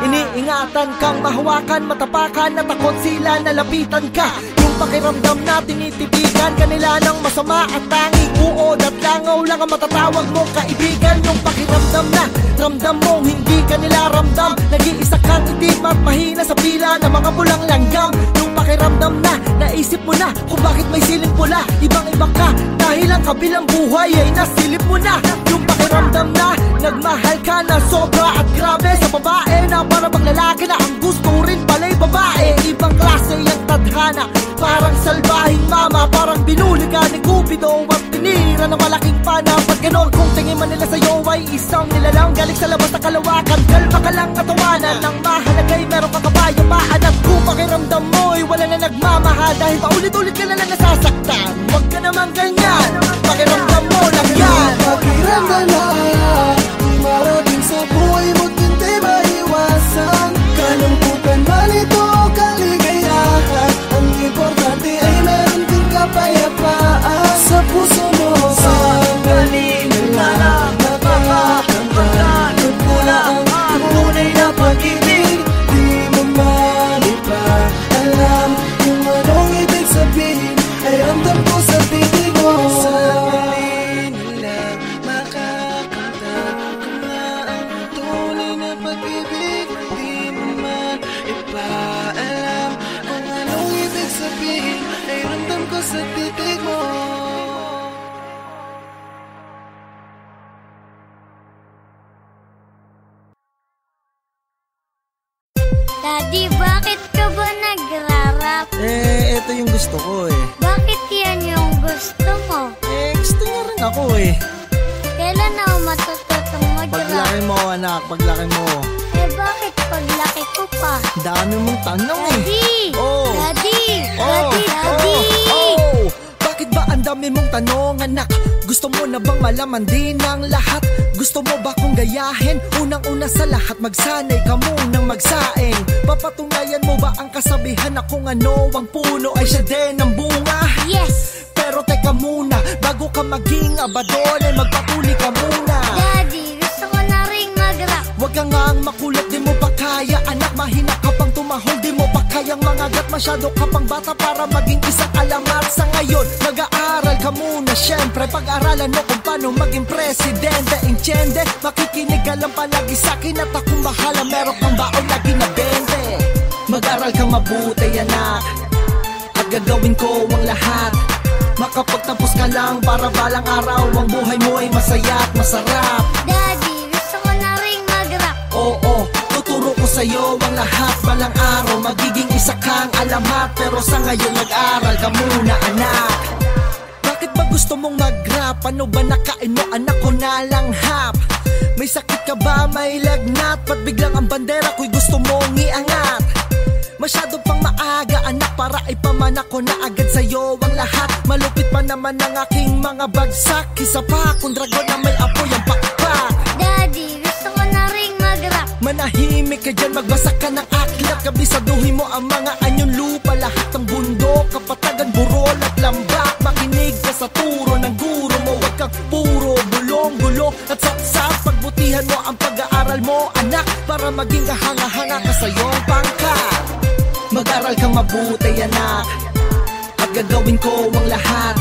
iniingatan kang mahawakan, matapakan na takot sila nalapitan ka. Yung pakiramdam na tinititigan kanila ng masama at tanging uod at langaw lang ang matatawag mo kaibigan. Yung pakiramdam na ramdam mong hindi kanila ramdam, nag-iisa kang itim at mahina sa pila ng mga pulang langgam. Yung pakiramdam na naisip mo na kung bakit may siling pula, ibang iba ka dahil ang kabilang buhay ay nasilip mo na. Yung pakiramdam na nagmahal ka na sobra at grabe sa babae na para maglalaki na ang gusto rin pala'y babae. Ibang klase yung tadhana, parang salbahing mama, parang binuli ka ni Cupido at tinira ng malaking pana. Pag ganon, kung tingin man nila sa'yo ay isang nilalang galing sa labas na kalawakan, kalma ka lang katawanan. Ang mahalagay meron kang kapayapaan, at kung pakiramdam mo'y wala na nagmamahal dahil paulit-ulit ka na lang nasasaktan, huwag ka naman ganyan, pakiramdam mo lang yan. Pakiramdam na marating sa buhay mo't hindi maiwasan. Kalungkutan man ito o kaligayahan, ang importante ay meron kang kapayapaan sa puso mo. Sandali na lang nakakantad, mula ang tunay na pag-ibig. Di mo man iba alam kung anong ibig sabihin, ay ramdam ko sa titig mo. Sandali na lang makakantad, mula ang tunay na pag-ibig. Di mo man iba alam kung anong ibig sabihin, ay ramdam ko sa titig mo. Daddy, bakit ka ba nagrarap? Ito yung gusto ko eh. Bakit yan yung gusto mo? Gusto niya rin ako eh. Kailan ako matututong magrap? Paglaki mo anak, paglaki mo. Bakit paglaki ko pa? Dami mong tanong eh. Daddy! Oh. Daddy! Oh. Daddy! Oh. Bakit ba ang dami mong tanong anak? Gusto mo na bang malaman din ang lahat? Gusto mo ba kong gayahin? Unang-una sa lahat, magsanay ka munang magsaing. Papatunayan mo ba ang kasabihan na kung ano ang puno ay siya din ang bunga? Yes! Pero teka muna, bago ka maging abadon ay magpapuli ka muna. Daddy, gusto ko na ring mag-rap. Huwag ka nga ang makulat, di mo pa kaya anak. Mahina ka pang tumahol, di mo pa kayang mangagat. Masyado ka pang bata para maging isang alamat. Sa ngayon, mag-aaral ka muna. Siyempre, pag-aralan mo kung paano maging presidente. Entiende, makikinig ka lang palagi sa'kin at akong bahala. Meron kang baon na ginabente. Mag-aral kang mabuti anak, at gagawin ko ang lahat. Makapagtapos ka lang para balang araw ang buhay mo ay masaya at masarap. Daddy, gusto ko na ring mag-rap. Oo, tuturo ko sa'yo ang lahat. Balang araw magiging isa kang alamat. Pero sa ngayon mag-aral ka muna anak. Bakit ba gusto mong mag-rap? Ano ba nakain mo anak ko na lang hap? May sakit ka ba? May lagnat? Ba't biglang ang bandera ko'y gusto mong iangat? Masyado pang maaga anak para ipaman ako na agad sa'yo ang lahat. Malupit pa naman ang aking mga bagsak. Isa pa kung dragon na may apoy ang pakpak. Daddy, gusto ko na ring mag-rap. Manahimik ka dyan, magbasa ka ng aklat. Kabisaduhin mo ang mga anyong lupa, lahat ng bundok, kapatagan, burol at lambak. Makinig ka sa turo ng guro mo, wag kang puro bulong-gulo at sapsap. Pagbutihan mo ang pag-aaral mo, anak, para maging kahanga-hanga ka sa iyong pangkat. Mag-aral kang mabuti, anak, at gagawin ko ang lahat.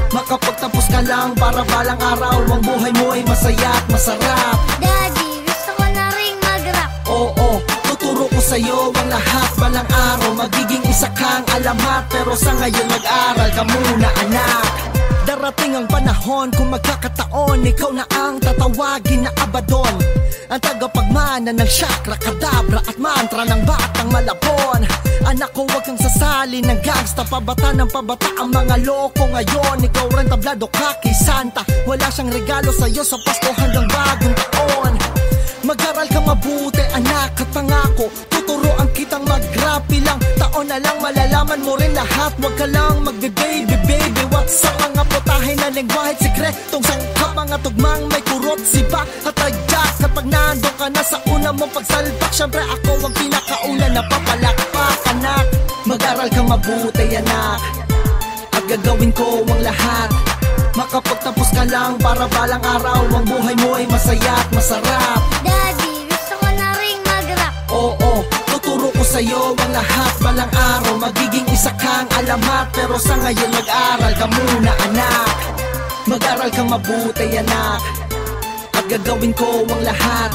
Makapagtapos ka lang para balang araw ang buhay mo ay masaya at masarap. Daddy, gusto ko na ring mag-rap. Oo, tuturo ko sa'yo ang lahat. Balang araw magiging isa kang alamat. Pero sa ngayon mag-aral ka muna, anak. Darating ang panahon kung magkakataon, ikaw na ang tatawagin na Abaddon, ang tagapagmana ng chakra, kadabra at mantra ng batang Malabon. Anak ko, wag kang sasali ng gangsta, pabata ng pabata ang mga loko ngayon. Ikaw rin tablado ka kay Santa, wala siyang regalo sa'yo sa Pasko hanggang bagong taon. Mag-aral ka mabuti, anak, at pangako tuturuan kitang mag-rap. Ilang taon na lang malalaman mo rin lahat. Wag ka lang magbe-baby, baby. What's sa mga putahe na lengguwahe sikretong sangkap, mga tugmang may kurot, sipa at rajak. Kapag nandun ka na sa una mong pagsalpak, syempre ako ang pinakauna na papalakpak, anak. Mag-aral ka mabuti, anak, at gagawin ko ang lahat. Makapagtapos ka lang para balang araw ang buhay mo ay masaya at masarap. Daddy, gusto ko na ring mag-rap. Oo, tuturo ko sa'yo ang lahat. Balang araw magiging isa kang alamat. Pero sa ngayon mag-aral ka muna, anak. Mag-aral ka mabuti, anak, at gagawin ko ang lahat.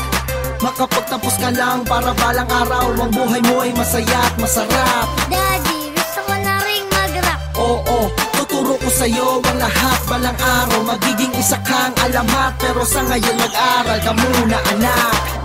Makapagtapos ka lang para balang araw ang buhay mo ay masaya at masarap. Daddy, gusto ko na ring mag-rap. Oo, tuturo ko sa'yo ang lahat. Balang araw magiging isa kang alamat. Pero sa ngayon mag-aral ka muna, anak.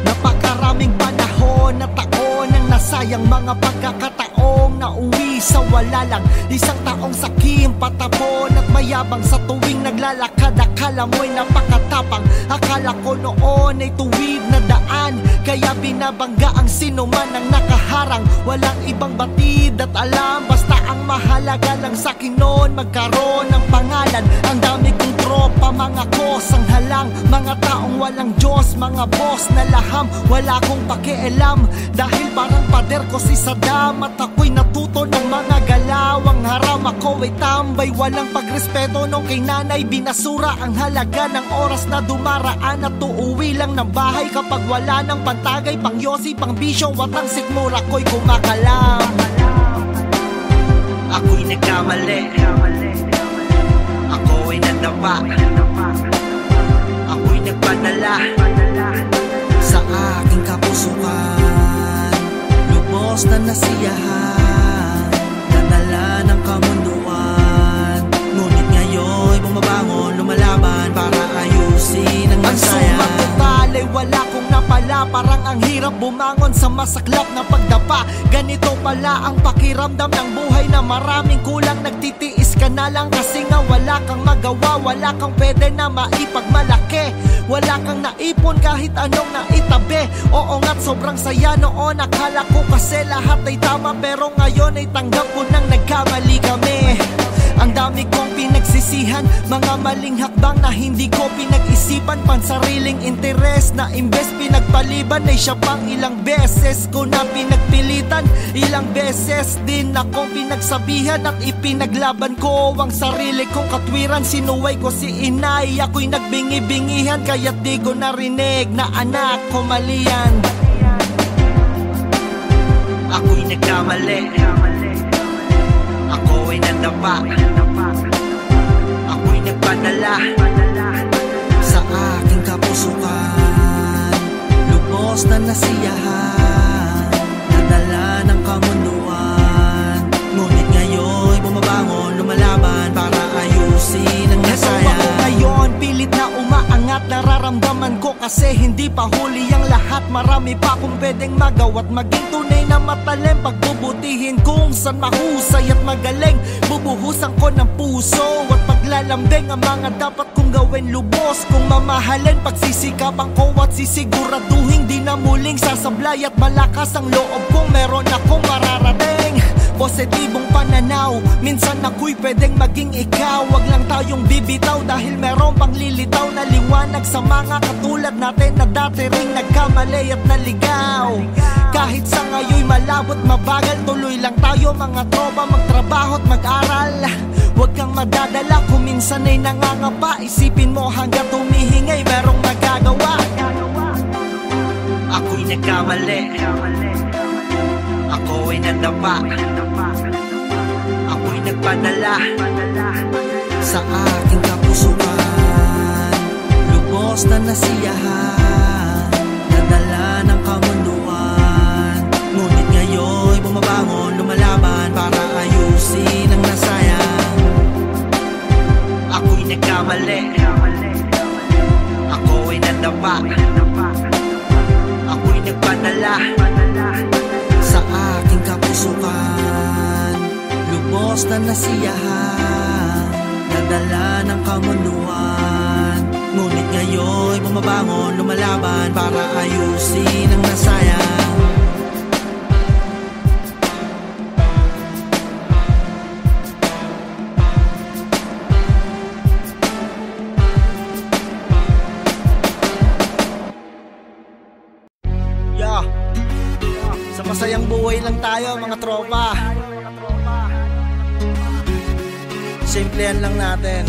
Napakaraming panahon na taon ang nasayang, mga pagkakataong nauwi sa wala lang. Isang taong sakim, patapon at mayabang. Sa tuwing naglalakad akala mo'y napakatapang. Akala ko noon ay tuwid na daan, kaya binabangga ang sino man ang nakaharang. Walang ibang batid at alam, basta ang mahalaga lang sa'kin noon magkaroon ng pangalan. Ang dami kong tropa, mga kosang halang, mga taong walang Diyos, mga boss na laham. Wala akong pakialam dahil parang pader ko si Saddam, at ako'y natuto ng mga galawang haram. Ako ay tambay, walang pagrespeto nung kay nanay binasura ang halaga ng oras na dumaraan, at uuwi lang ng bahay kapag wala ng pantagay, pang yosi, pang bisyo at ang sikmura ko'y kumakalam. Ako'y nagkamali, ako'y nadapa, ako'y nagpadala sa aking kapusukan. Lubos na nasiyahan, nadala ng kamunduan. Ngunit ngayon bumabangon, lumalaban para ayusin ang masaya. Ang sumakutalay, wala kong napala. Parang ang hirap bumangon sa masaklap na pagdapa. Ganito pala ang pakiramdam ng buhay na maraming kulang. Nagtitiis ka na lang kasi nga wala kang magawa. Wala kang pwede na maipagmalaki. Wala kang naipon kahit anong naitabi. Oo nga't sobrang saya noon. Akala ko kasi lahat ay tama, pero ngayon ay tanggap ko nang nagkamali kami. Ang dami kong pinagsisihan, mga maling hakbang na hindi ko pinag-isipan. Pansariling interes na imbes pinagpaliban ay siya pang ilang beses ko na pinagpilitan. Ilang beses din akong pinagsabihan at ipinaglaban ko ang sarili kong katwiran. Sinuway ko si inay, ako'y nagbingi-bingihan, kaya't di ko narinig na anak ko mali yan. Ako'y nagkamali, ako'y nadapa, ako'y nagpadala sa aking kapusukan. Lubos na nasiyahan, nadala ng kamunduan. Ngunit ngayon bumabangon, lumalaban para ayusin ang nasaya. Ako ngayon pilit na umaangat, nararamdaman ko kasi hindi pa huli ang lahat. Marami pa akong pwedeng magawa't maging tunay na matalim. Pagbubutihin kung saan mahusay at magaling. Bubuhusan ko ng puso at Paglalambing ang mga dapat kong gawin lubos. Kung mamahalin, pagsisikapan ko at sisiguraduhin di na muling sasablay at malakas ang loob kung meron akong mararating. Positibong pananaw, minsan ako'y pwedeng maging ikaw. Wag lang tayong bibitaw dahil meron pang lilitaw na liwanag sa mga katulad natin na dati ring nagkamali at naligaw. Kahit sa ngayon malabot mabagal, tuloy lang tayo mga tropa, magtrabaho at mag-aral. Huwag kang madadala kung minsan ay nangangapa. Isipin mo hanggang tumihingay merong magagawa. Ako'y nagkamali, ako ay nadapa, ako'y nagpadala sa aking kapusuan. Lubos na nasiyahan, nadala ng kamunduan. Ngunit ngayon bumabangon, lumalaban para ayusin ang nasayang. Ako'y nagkamali, ako ay nadapa, ako'y nagpadala sa aking kapusukan. Lubos na nasiyahan, nadala ng kamunduan. Ngunit ngayon bumabangon, lumalaban para ayusin ang nasayang. Sa masayang buhay lang tayo mga tropa. Simplihan lang natin.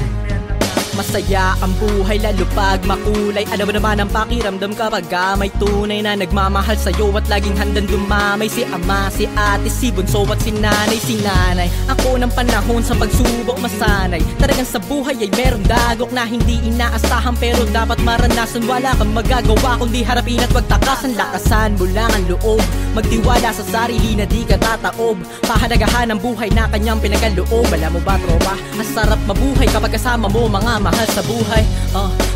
Masaya ang buhay lalo pag makulay. Ano ba naman ang pakiramdam kapag may tunay na nagmamahal sa'yo at laging handang dumamay? Si ama, si ate, si bunso at si nanay. Ako ng panahon sa pagsubok masanay. Talagang sa buhay ay merong dagok na hindi inaasahan, pero dapat maranasan. Wala kang magagawa kundi harapin at wag takasan. Lakasan mo lang ang loob, magtiwala sa sarili na di ka tataob. Pahalagahan ang buhay na kanyang pinagaloob. Alam mo ba tropa, ang sarap mabuhay kapag kasama mo mga mahal sa buhay.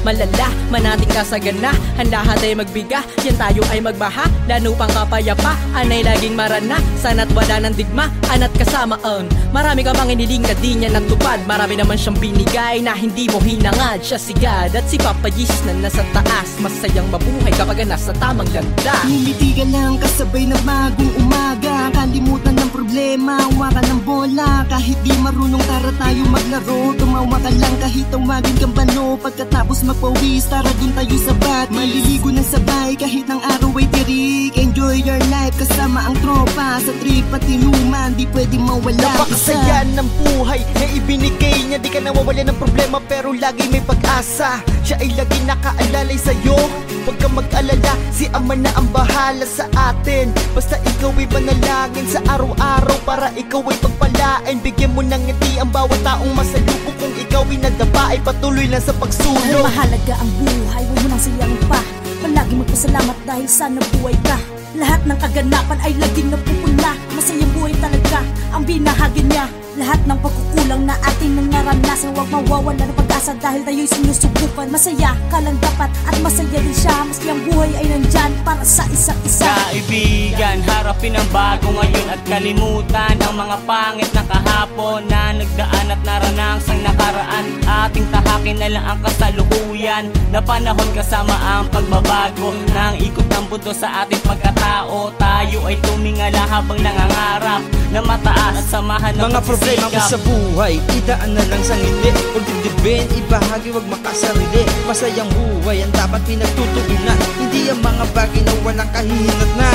Malala, manating kasagana, handa tayo magbiga, yan tayo ay magbaha, lalo pang kapayapa, anay laging marana, sana't wala ng digma, ana't kasamaan. Marami ka bang iniling na di niya natupad, marami naman siyang binigay na hindi mo hinangad. Siya si God at si Papa Jesus na nasa taas, masayang mabuhay kapag nasa tamang ganda. Ngumiti ka lang kasabay ng bagong umaga, kalimutan ng problema, waka ng bola. Kahit di marunong tara tayo maglaro, tumawa ka lang kahit tawagin kang bano. Pagkatapos magpawis, tara dun tayo sa bati, maliligo ng sabay kahit ng araw ay tirik. Enjoy your life kasama ang tropa, sa trip at inuman di pwede mawala. Napakasaya ng buhay na ibinigay niya, di ka nawawala ng problema pero lagi may pag-asa. Siya ay lagi nakaalalay sa'yo, huwag kang mag-alala, si Ama na ang bahala sa atin. Basta ikaw ay manalangin sa araw-araw para ikaw ay pagpalain. Bigyan mo ng ngiti ang bawat taong masalubong, kung ikaw ay nadapa ay patuloy lang sa pagsulong. Mahalaga ang buhay, huwag mo nang sayangin pa. Palagi magpasalamat dahil sana buhay ka. Lahat ng kaganapan ay laging napupula. Masayang buhay talaga ang binahagi niya. Lahat ng pagkukulang na ating nang naranasan, huwag mawawala ng pag-asa dahil tayo'y sinusubukan. Masaya ka lang dapat at masaya din siya, maski ang buhay ay nandyan para sa isa't isa. Kaibigan, harapin ang bago ngayon at kalimutan ang mga pangit na kahapon na nagdaan at naranasang nakaraan. Ating tahakin na lang ang kasalukuyan na panahon kasama ang pagbabago ng ikot ng mundo sa ating pagkatao. Tayo ay tumingala habang nangangarap na mataas at samahan ng mga problema mo sa buhay, idaan na lang sa ngiti. Huwag didibin, ibahagi, huwag makasarili. Masayang buhay ang dapat pinagtutuunan, hindi ang mga bagay na walang kahihinat na.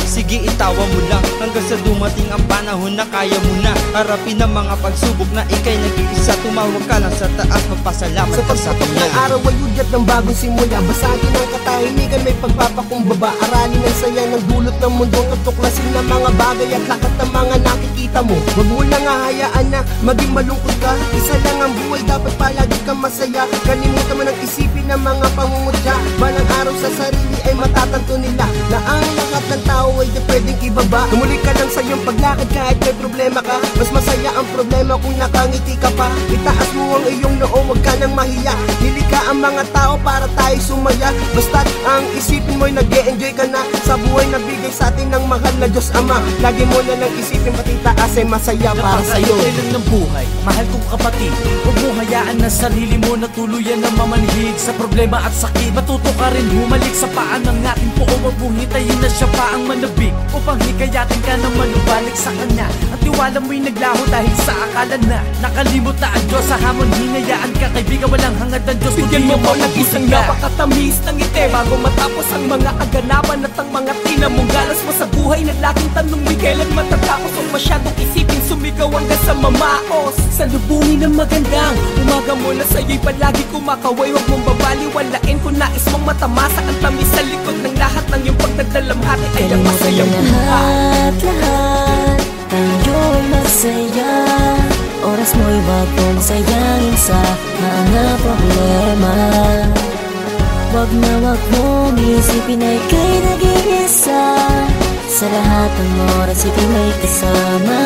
Sige, itawa mo lang hanggang sa dumating ang panahon na kaya mo na harapin ang mga pagsubok na ikay nag-iisa. Tumawag ka lang sa taas, magpasalamat sa pagsapang niya. Ang araw ay udyat ng bagong simula, basagin ang katahimikan, may pagpapakumbaba. Aralin ang saya ng dulot ng mundo, tutuklasin ng mga bagay at lakat ng mga nakikita mo. Huwag mo lang hahayaan na maging malungkot ka, isa lang ang buhay, dapat palagi kang masaya. Kalimutan mo ng isipin ng mga pangungutya, balang araw sa sarili ay matatanto nila na ang lahat ng tao ay di pwedeng ibaba. Tumuli ka lang sa iyong paglakad kahit may problema ka, mas masaya ang problema kung nakangiti ka pa. Itaas mo ang iyong noo, huwag ka nang mahiya, nilikha ang mga tao para tayo sumaya. Basta't ang isipin mo'y nag-e-enjoy ka na sa buhay na bigay sa atin ng mahal na Diyos Ama. Lagi mo na lang isipin pati taas ay masaya para sa'yo. Napakailan ng buhay, mahal kong kapatid, huwag mo hayaan na sarili mo na tuluyan na mamanhid sa problema at sakit. Matuto ka rin humalik sa paan ng ating poong, wag mong hitayin na siya pa ang manabik upang hikayatin ka na manubalik sa kanya. Ang tiwala mo'y naglaho dahil sa akala na nakalimot na ang Diyos. Sa hamon hinayaan ka kaibigan, walang hangad ang Diyos. Bigyan mo ko ng isang napakatamis ng ngiti bago matapos ang mga aganapan at ang mga tinamong galas mo sa buhay na laging tanong mo kailan matatapos. Huwag masyadong isipin sumigaw hanggang sa mamaos. Sa lubungin ng magandang umaga mo na sa'yo'y palagi kumakaway. Huwag mong babaliwalain kung nais mong matamasa ang tamis sa likod ng lahat ng iyong pagdadalamhati ay ang masayang buhay. Lahat tayo'y masaya. Oras mo'y wag mong sayangin sa mga problema. Wag na wag mong isipin ay kay naging isa. Sa lahat ng oras ikay may kasama,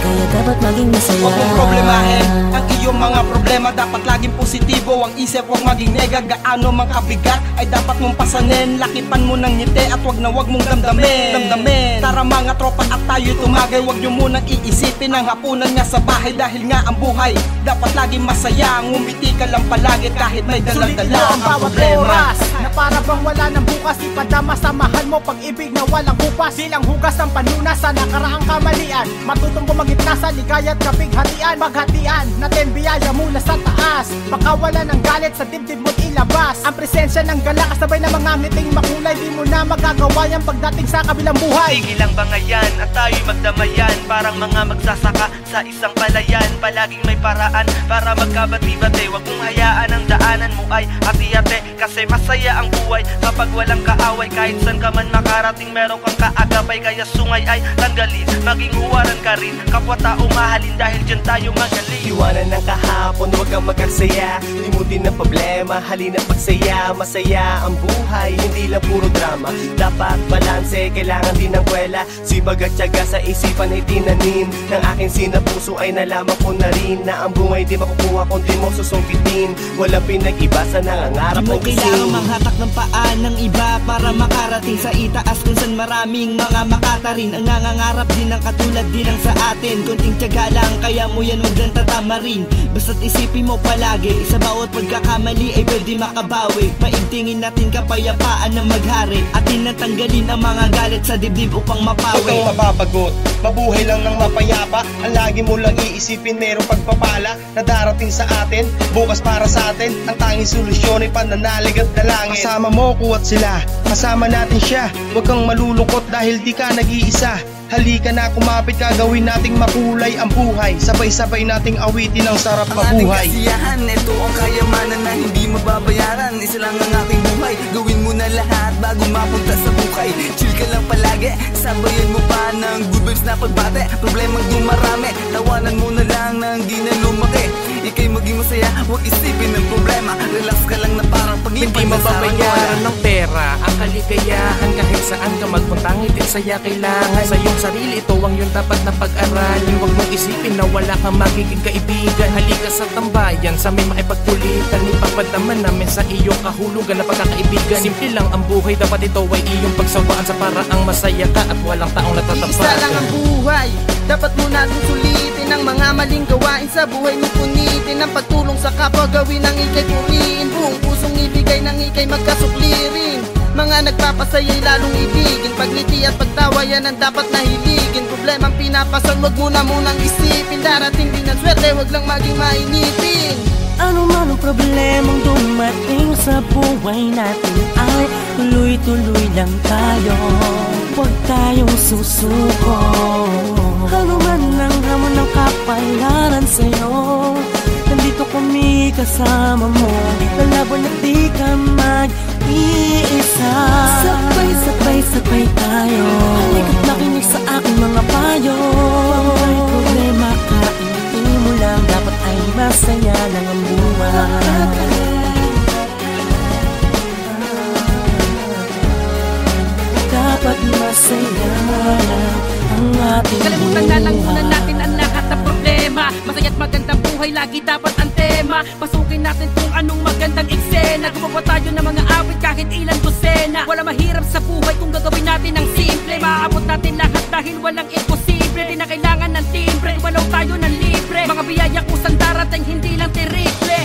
kaya dapat maging masaya. Huwag mong problemahin ang iyong mga problema. Dapat laging positibo ang isip, huwag maging nega. Gaano mang kabigat ay dapat mong pasanin. Lakipan mo ng ngiti at wag na wag mong damdamin. Tara mga tropa at tayo'y tumagay. Huwag nyo munang iisipin ang hapunan nga sa bahay. Dahil nga ang buhay dapat laging masaya. Ngumiti ka lang palagi kahit may dalang-dala ang problema. Na para bang wala ng bukas, ipadama samahan mo pag-ibig na walang hupas. Silang hugas ng panuna sa nakaraang kamalian. Matutong gumagitna sa ligaya at kapighatian. Maghatian natin biyaya mula sa taas. Baka wala ng galit sa dibdib mo't ilabas. Ang presensya ng gala kasabay na mga ngiting makulay. Di mo na magagawa yan pagdating sa kabilang buhay. Ilang bangayan at tayo'y magdamayan. Parang mga magsasaka sa isang palayan. Palaging may paraan para magkabati-bati. Huwag mong hayaan ang daanan mo ay hati-hati. Kasi masaya ang buhay kapag walang kaaway. Kahit saan ka man makarating meron kang kaagapay. Kaya sungay ay tanggalin, maging huwaran ka rin. Kapwa-tao mahalin dahil dyan tayo magaling. Iwanan ng kahapon, huwag kang magagsaya. Limutin ng problema, halina pagsaya. Masaya ang buhay, hindi lang puro drama. Dapat balanse, kailangan din ng kwela. Sibag at tiyaga sa isipan ay tinanim. Ng aking sinapuso ay nalaman ko na rin na ang buhay di makukuha kung di mo susungkitin. Walang pinag-iba sa nangangarap ng gising. Kailangan manghatak ng paan ng iba para makarating sa itaas kung saan maraming mga makatarin. Ang nangangarap din ng katulad din ang sa atin. Konting tiyaga lang kaya mo yan huwag lang tatama rin. Basta't isipin mo palagi sa bawat pagkakamali ay pwede makabawi. Paigtingin natin kapayapaan na maghari. Atin na tanggalin ang mga galit sa dibdib upang mapawi. Huwag kang mapapagot, mabuhay lang ng mapayapa. Ang lagi mo lang iisipin merong pagpapala na darating sa atin, bukas para sa atin. Ang tanging solusyon ay pananalig at dalangin. Kasama mo ko at sila, kasama natin siya. Huwag kang malulungkot dahil di ka nag-iisa. Halika na kumapit ka, gawin nating makulay ang buhay. Sabay-sabay nating awitin ang sarap mabuhay. Ang ating kasiyahan, ito ang kayamanan na hindi mababayaran. Isa lang ang aking buhay, gawin mo na lahat bago mapunta sa bukay. Chill ka lang palagi, sabayan mo pa ng good vibes na pagbate. Problemang dumarami, tawanan mo na lang nang di na lumaki. Ika'y maging masaya, huwag isipin ng problema. Relax ka lang na parang paglipad hindi mababayaran ng pera ang kaligayahan. Kahit saan ka magpunta, ngiti saya kailangan. Sa iyong sarili, ito ang iyong dapat na pag-aralin. Huwag mong isipin na wala kang magiging kaibigan. Halika sa tambayan, sa may maipagkulitan. Ipapadaman namin sa iyong kahulugan na pagkakaibigan. Simple lang ang buhay, dapat ito ay iyong pagsawaan sa paraang masaya ka at walang taong natatapakan. Isa lang ang buhay, dapat mo natin sulitin ang mga maling gawain sa buhay mo. Punitin ang pagtulong sa kapwa, gawin ang ikay puriin. Buong pusong ibigay ng ikay magkasuklirin. Mga nagpapasaya'y lalong ibigin. Pagngiti at pagtawa yan ang dapat nahiligin. Problemang pinapasan, wag mo na munang isipin. Darating din ang swerte, wag lang maging mainipin. Ano man ang problemang dumating sa buhay natin ay tuloy-tuloy lang tayo. Huwag tayong susuko. Ano man ang hamon ng kapalaran sa'yo, nandito kami kasama mo. Lalaban at di ka mag-iisa. Sabay-sabay tayo. Halika't makinig sa aking mga payo. May problema ka, hindi mo lang. Dapat ay masaya lang ang buhay. Dapat masaya lang ang ating buhay. Kalimutan na lang muna natin ang lahat ng problema. Masaya't magandang buhay, lagi dapat ang tema. Pasukin natin kung anong magandang sa buhay kung gagawin natin ang simple. Maaabot natin lahat dahil walang imposible. Di na kailangan ng timbre, walaw tayo ng libre. Mga biyaya kusang darating, hindi lang terible.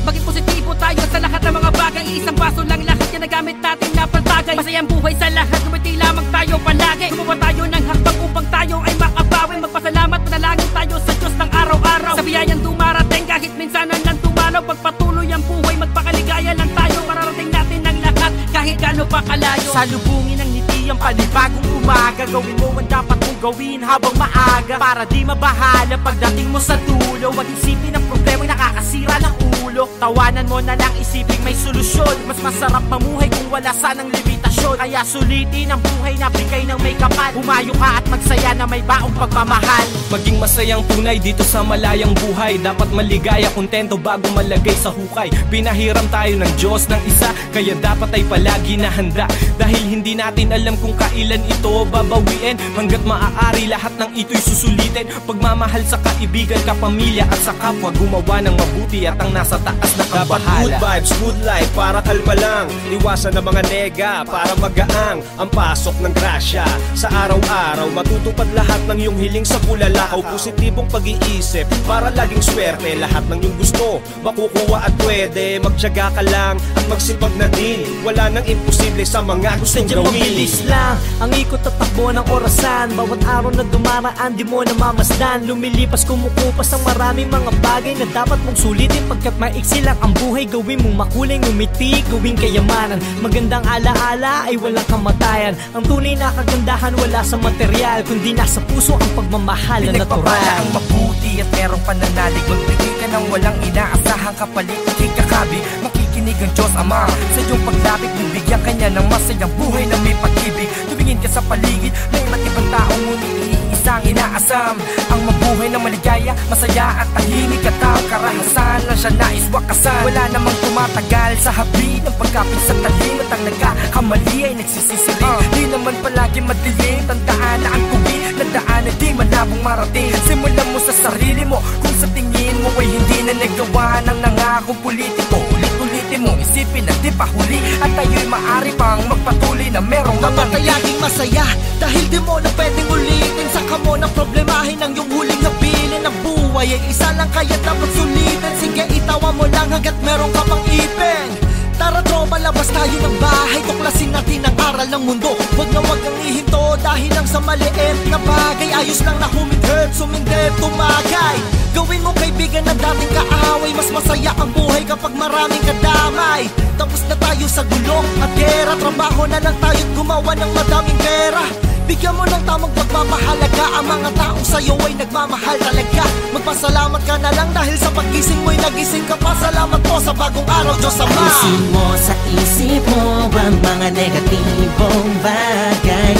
Maging positibo tayo sa lahat ng mga bagay. Isang baso lang lahat yan nagamit natin na pantagay. Masayang buhay sa lahat, gumiti lamang tayo palagi. Gumawa tayo ng hakbang upang tayo ay makabawi. Magpasalamat, manalangin tayo sa Diyos ng araw-araw. Sa biyayang dumarating kahit minsanan lang tumalaw. Pagpatuloy ang buhay, magpakaligaya lang tayo. Mararating natin ang lahat kahit gaano pa kalayo. Salubungin ang ngiti ang panibagong umaga. Gawin mo ang dapat mong gawin habang maaga, para di mabahala pagdating mo sa dulo. Wag isipin ang problema'y nakakasira ng ulo. Tawanan mo na lang, isipin may solusyon. Mas masarap mamuhay kung wala sanang limitasyon. Kaya sulitin ang buhay na bigay ng may kapal. Humayo ka at magsaya na may baong pagmamahal. Maging masayang tunay dito sa malayang buhay. Dapat maligaya, kontento bago malagay sa hukay. Pinahiram tayo ng Diyos ng isa, kaya dapat ay palagi na handa. Dahil hindi natin alam kung kailan ito babawiin. Hanggat maaari lahat ng ito'y susulitin. Pagmamahal sa kaibigan, kapamilya at sa kapwa. Gumawa ng mabuti at ang nasa taas na kabahala. Dapat good vibes, good life para kalma lang. Iwasan ng mga nega para magaang ang pasok ng grasya. Sa araw-araw matutupad lahat ng iyong hiling sa bulalakaw. Positibong pag-iisip para laging swerte. Lahat ng iyong gusto makukuha at pwede. Magtiyaga ka lang at magsipag na din. Wala nang imposible sa mga gustong gawin. Mabilis lang ang ikot at takbo ng orasan. Bawat araw na dumaraan di mo namamasdan. Lumilipas kumukupas ang maraming mga bagay na dapat mong sulitin. Pagkat maiksi lang ang buhay, gawin mong makulay, ngumiti, gawing kayamanan. Magandang alaala ay walang kamatayan. Ang tunay na kagandahan wala sa material, kundi nasa puso ang pagmamahal na natural. Pinagpapala ang mabuti at merong pananalig. Magbigay ka ng walang inaasahang kapalit. Kikakabi, makikinig ang Diyos Ama. Sa iyong paglapit, bibigyan ka niya ng masayang buhay na may pag-ibig. Tumingin ka sa paligid, may iba't ibang taong ngunit isang inaasam. Ang mabuhay na maligaya, masaya at tahimik. At ang karahasan lang siya nais wakasan. Wala namang tumatagal sa habi ng pagkapit sa talim. At ang nagkakamali ay nagsisisiling. Di naman palagi madilim. Tandaan na ang tuwi na daan ay di malabong marating. Simulan mo sa sarili mo, kung sa tingin mo ay hindi na nagawa ng nangakong politiko. Ulit-ulitin mo, isipin na di pa huli. At tayo'y maaari pang magpatuloy na merong dapat ay laging masaya, dahil di mo na pwedeng ulitin. Saka mo na problemahin ang iyong huling habilin. Ang buhay ay isa lang kaya dapat sulitin. Sige, itawa mo lang hanggat meron ka pang ipin. Tara tropa, labas tayo ng bahay. Tuklasin natin ang aral ng mundo. Wag na wag kang ihinto dahil lang sa maliit na bagay. Ayos lang na humindhit, sumindit, tumagay. Gawin mo kaibigan na dating kaaway. Mas masaya ang buhay kapag maraming kadamay. Tapos na tayo sa gulong at gera. Trabaho na lang tayo't gumawa ng madaming pera. Bigyan mo ng tamang pagpapahalaga. Ang mga taong sa'yo ay nagmamahal talaga. Magpasalamat ka na lang dahil sa paggising mo'y nagising ka pa. Salamat po sa bagong araw, Diyos Ama. Ayusin mo sa isip mo ang mga negatibong bagay.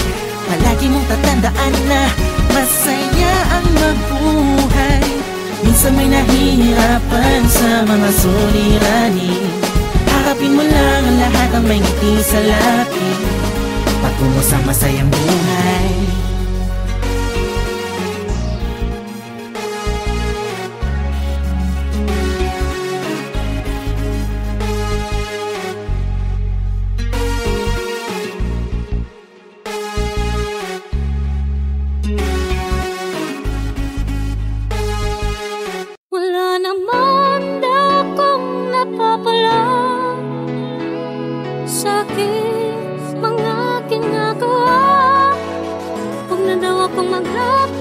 Palagi mong tatandaan na masaya ang magbuhay. Minsan may nahihirapan sa mga suliranin. Harapin mo lang ang lahat ng may ngiti sa lapi. Patungo sa masayang buhay. Wala naman akong napapala sa aking mga ginagawa. Huwag na daw akong mag-rap,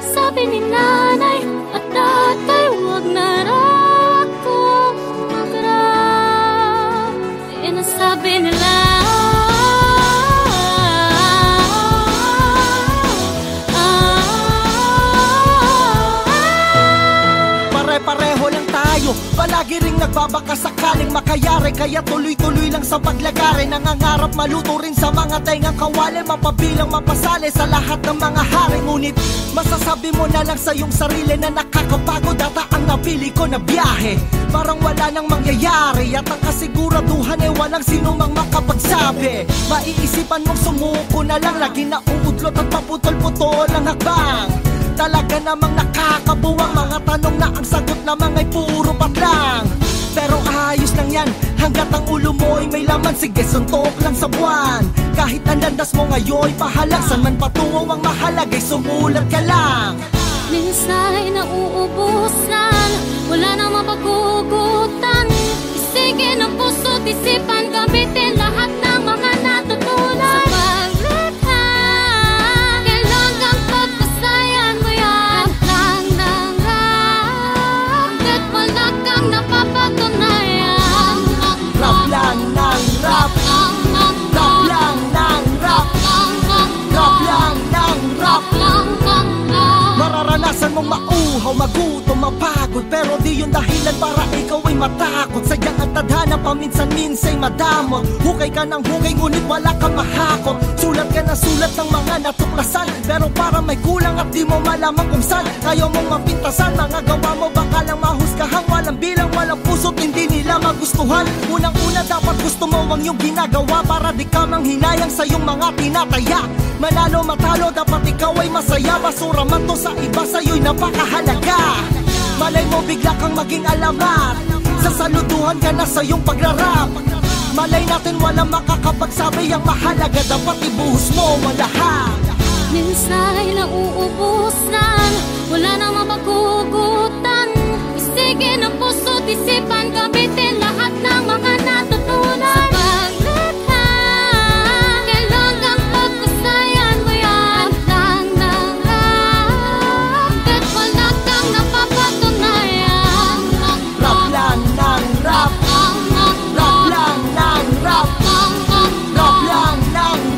sabi ni nanay at tatay. Huwag na raw akong mag-rap, yan ang sabi nila. Pare-pareho lang tayo, palagi ring nagbabaka sakaling makayari. Kaya tuloy-tuloy lang sa paglagari. Nangangarap maluto rin sa mga tengang kawali. Mapabilang mapasali sa lahat ng mga hari. Ngunit masasabi mo na lang sa iyong sarili na nakakapagod ata ang napili ko na biyahe. Parang wala nang mangyayari at ang kasiguraduhan ay walang sino mang makapagsabi. Maiisipan mong sumuko na lang, lagi na uudlot at paputol-putol ang hakbang. Talaga namang nakakabuwang mga tanong na ang sagot lamang ay puro patlang. Pero ayos lang yan, Hanggat ang ulo mo'y may laman, sige suntok lang sa buwan. Kahit ang landas mo ngayon'y pahalang, saan man patungo ang mahalagay, sumulat ka lang. Minsa'y nauubusan, wala na mapagugutan. Isigin ang puso't isipan, gamitin lahat ng mga natutunan. Sa paglikha, kailangan pagpasayan mo yan. Rap lang ng rap, hanggat wala kang napapatunayan. Rap lang ng rap, rap lang ng rap, rap lang ng rap. Mararanasan mong mauhaw, magutom, mapagod, pero di yun dahilan para ikaw ay matakot. Sadyang ang tadhana paminsan-minsa'y madamot. Hukay ka ng hukay ngunit wala kang mahakot. Sulat ka na sulat ng mga natuklasan, pero para may kulang at di mo malaman kung saan. Ayaw mong mapintasan, mga gawa mo baka lang mahusgahan. Walang bilang, walang puso't hindi nila magustuhan. Unang-una dapat gusto mo ang iyong ginagawa, para di ka manghinayang sa iyong mga tinataya. Manalo matalo, dapat ikaw ay masaya. Basura man to sa iba, sa'yo'y napakahalaga. Malay mo bigla kang maging alamat, sasaluduhan ka na sa iyong pagrarap. Malay natin walang makakapagsabi, ang mahalaga dapat ibuhos mo ang lahat. Minsa'y nauubusan, wala nang mapagugutan. Isigin ang puso't isipan, gamitin lahat ng mga natutunan. Sa paglikha, kailangan pagpasayan mo yan. Rap lang ng rap, hanggat wala kang napapatunayan. Rap lang ng rap, rap lang ng rap,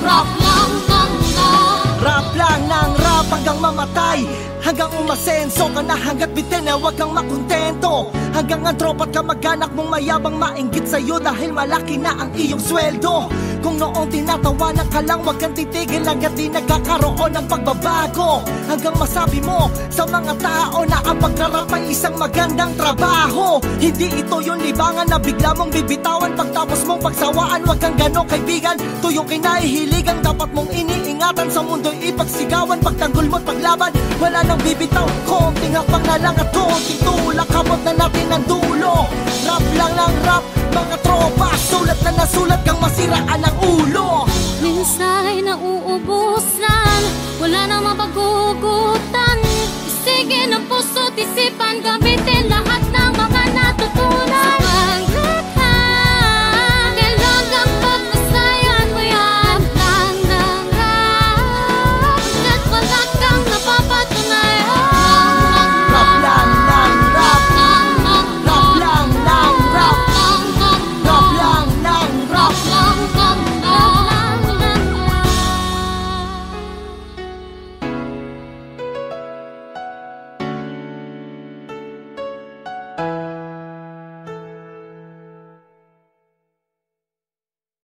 rap lang ng rap. Rap lang ng rap hanggang mamatay, hanggang umasenso ka na, hanggat bitin na huwag kang makontento. Hanggang ang tropa't kamag-anak mong mayabang mainggit sa'yo dahil malaki na ang iyong sweldo. Kung noong tinatawanan ka lang, huwag kang titigil hanggat di nagkakaroon ng pagbabago. Hanggang masabi mo sa mga tao na ang pagkarap ay isang magandang trabaho. Hindi ito yung libangan na bigla mong bibitawan pagtapos mong pagsawaan. Huwag kang gano'ng kaibigan, to yung kinahihiligang dapat mong iniingatan. Sa mundo'y ipagsigawan, pagtanggol mo't paglaban, wala nang bibitaw. Konting hakbang na lang at konting tulak, kabot na natin ang dulo. Rap lang ng rap, mga tropa, sulat na nasulat kang masiraan ang ulo. Minsa'y nauubo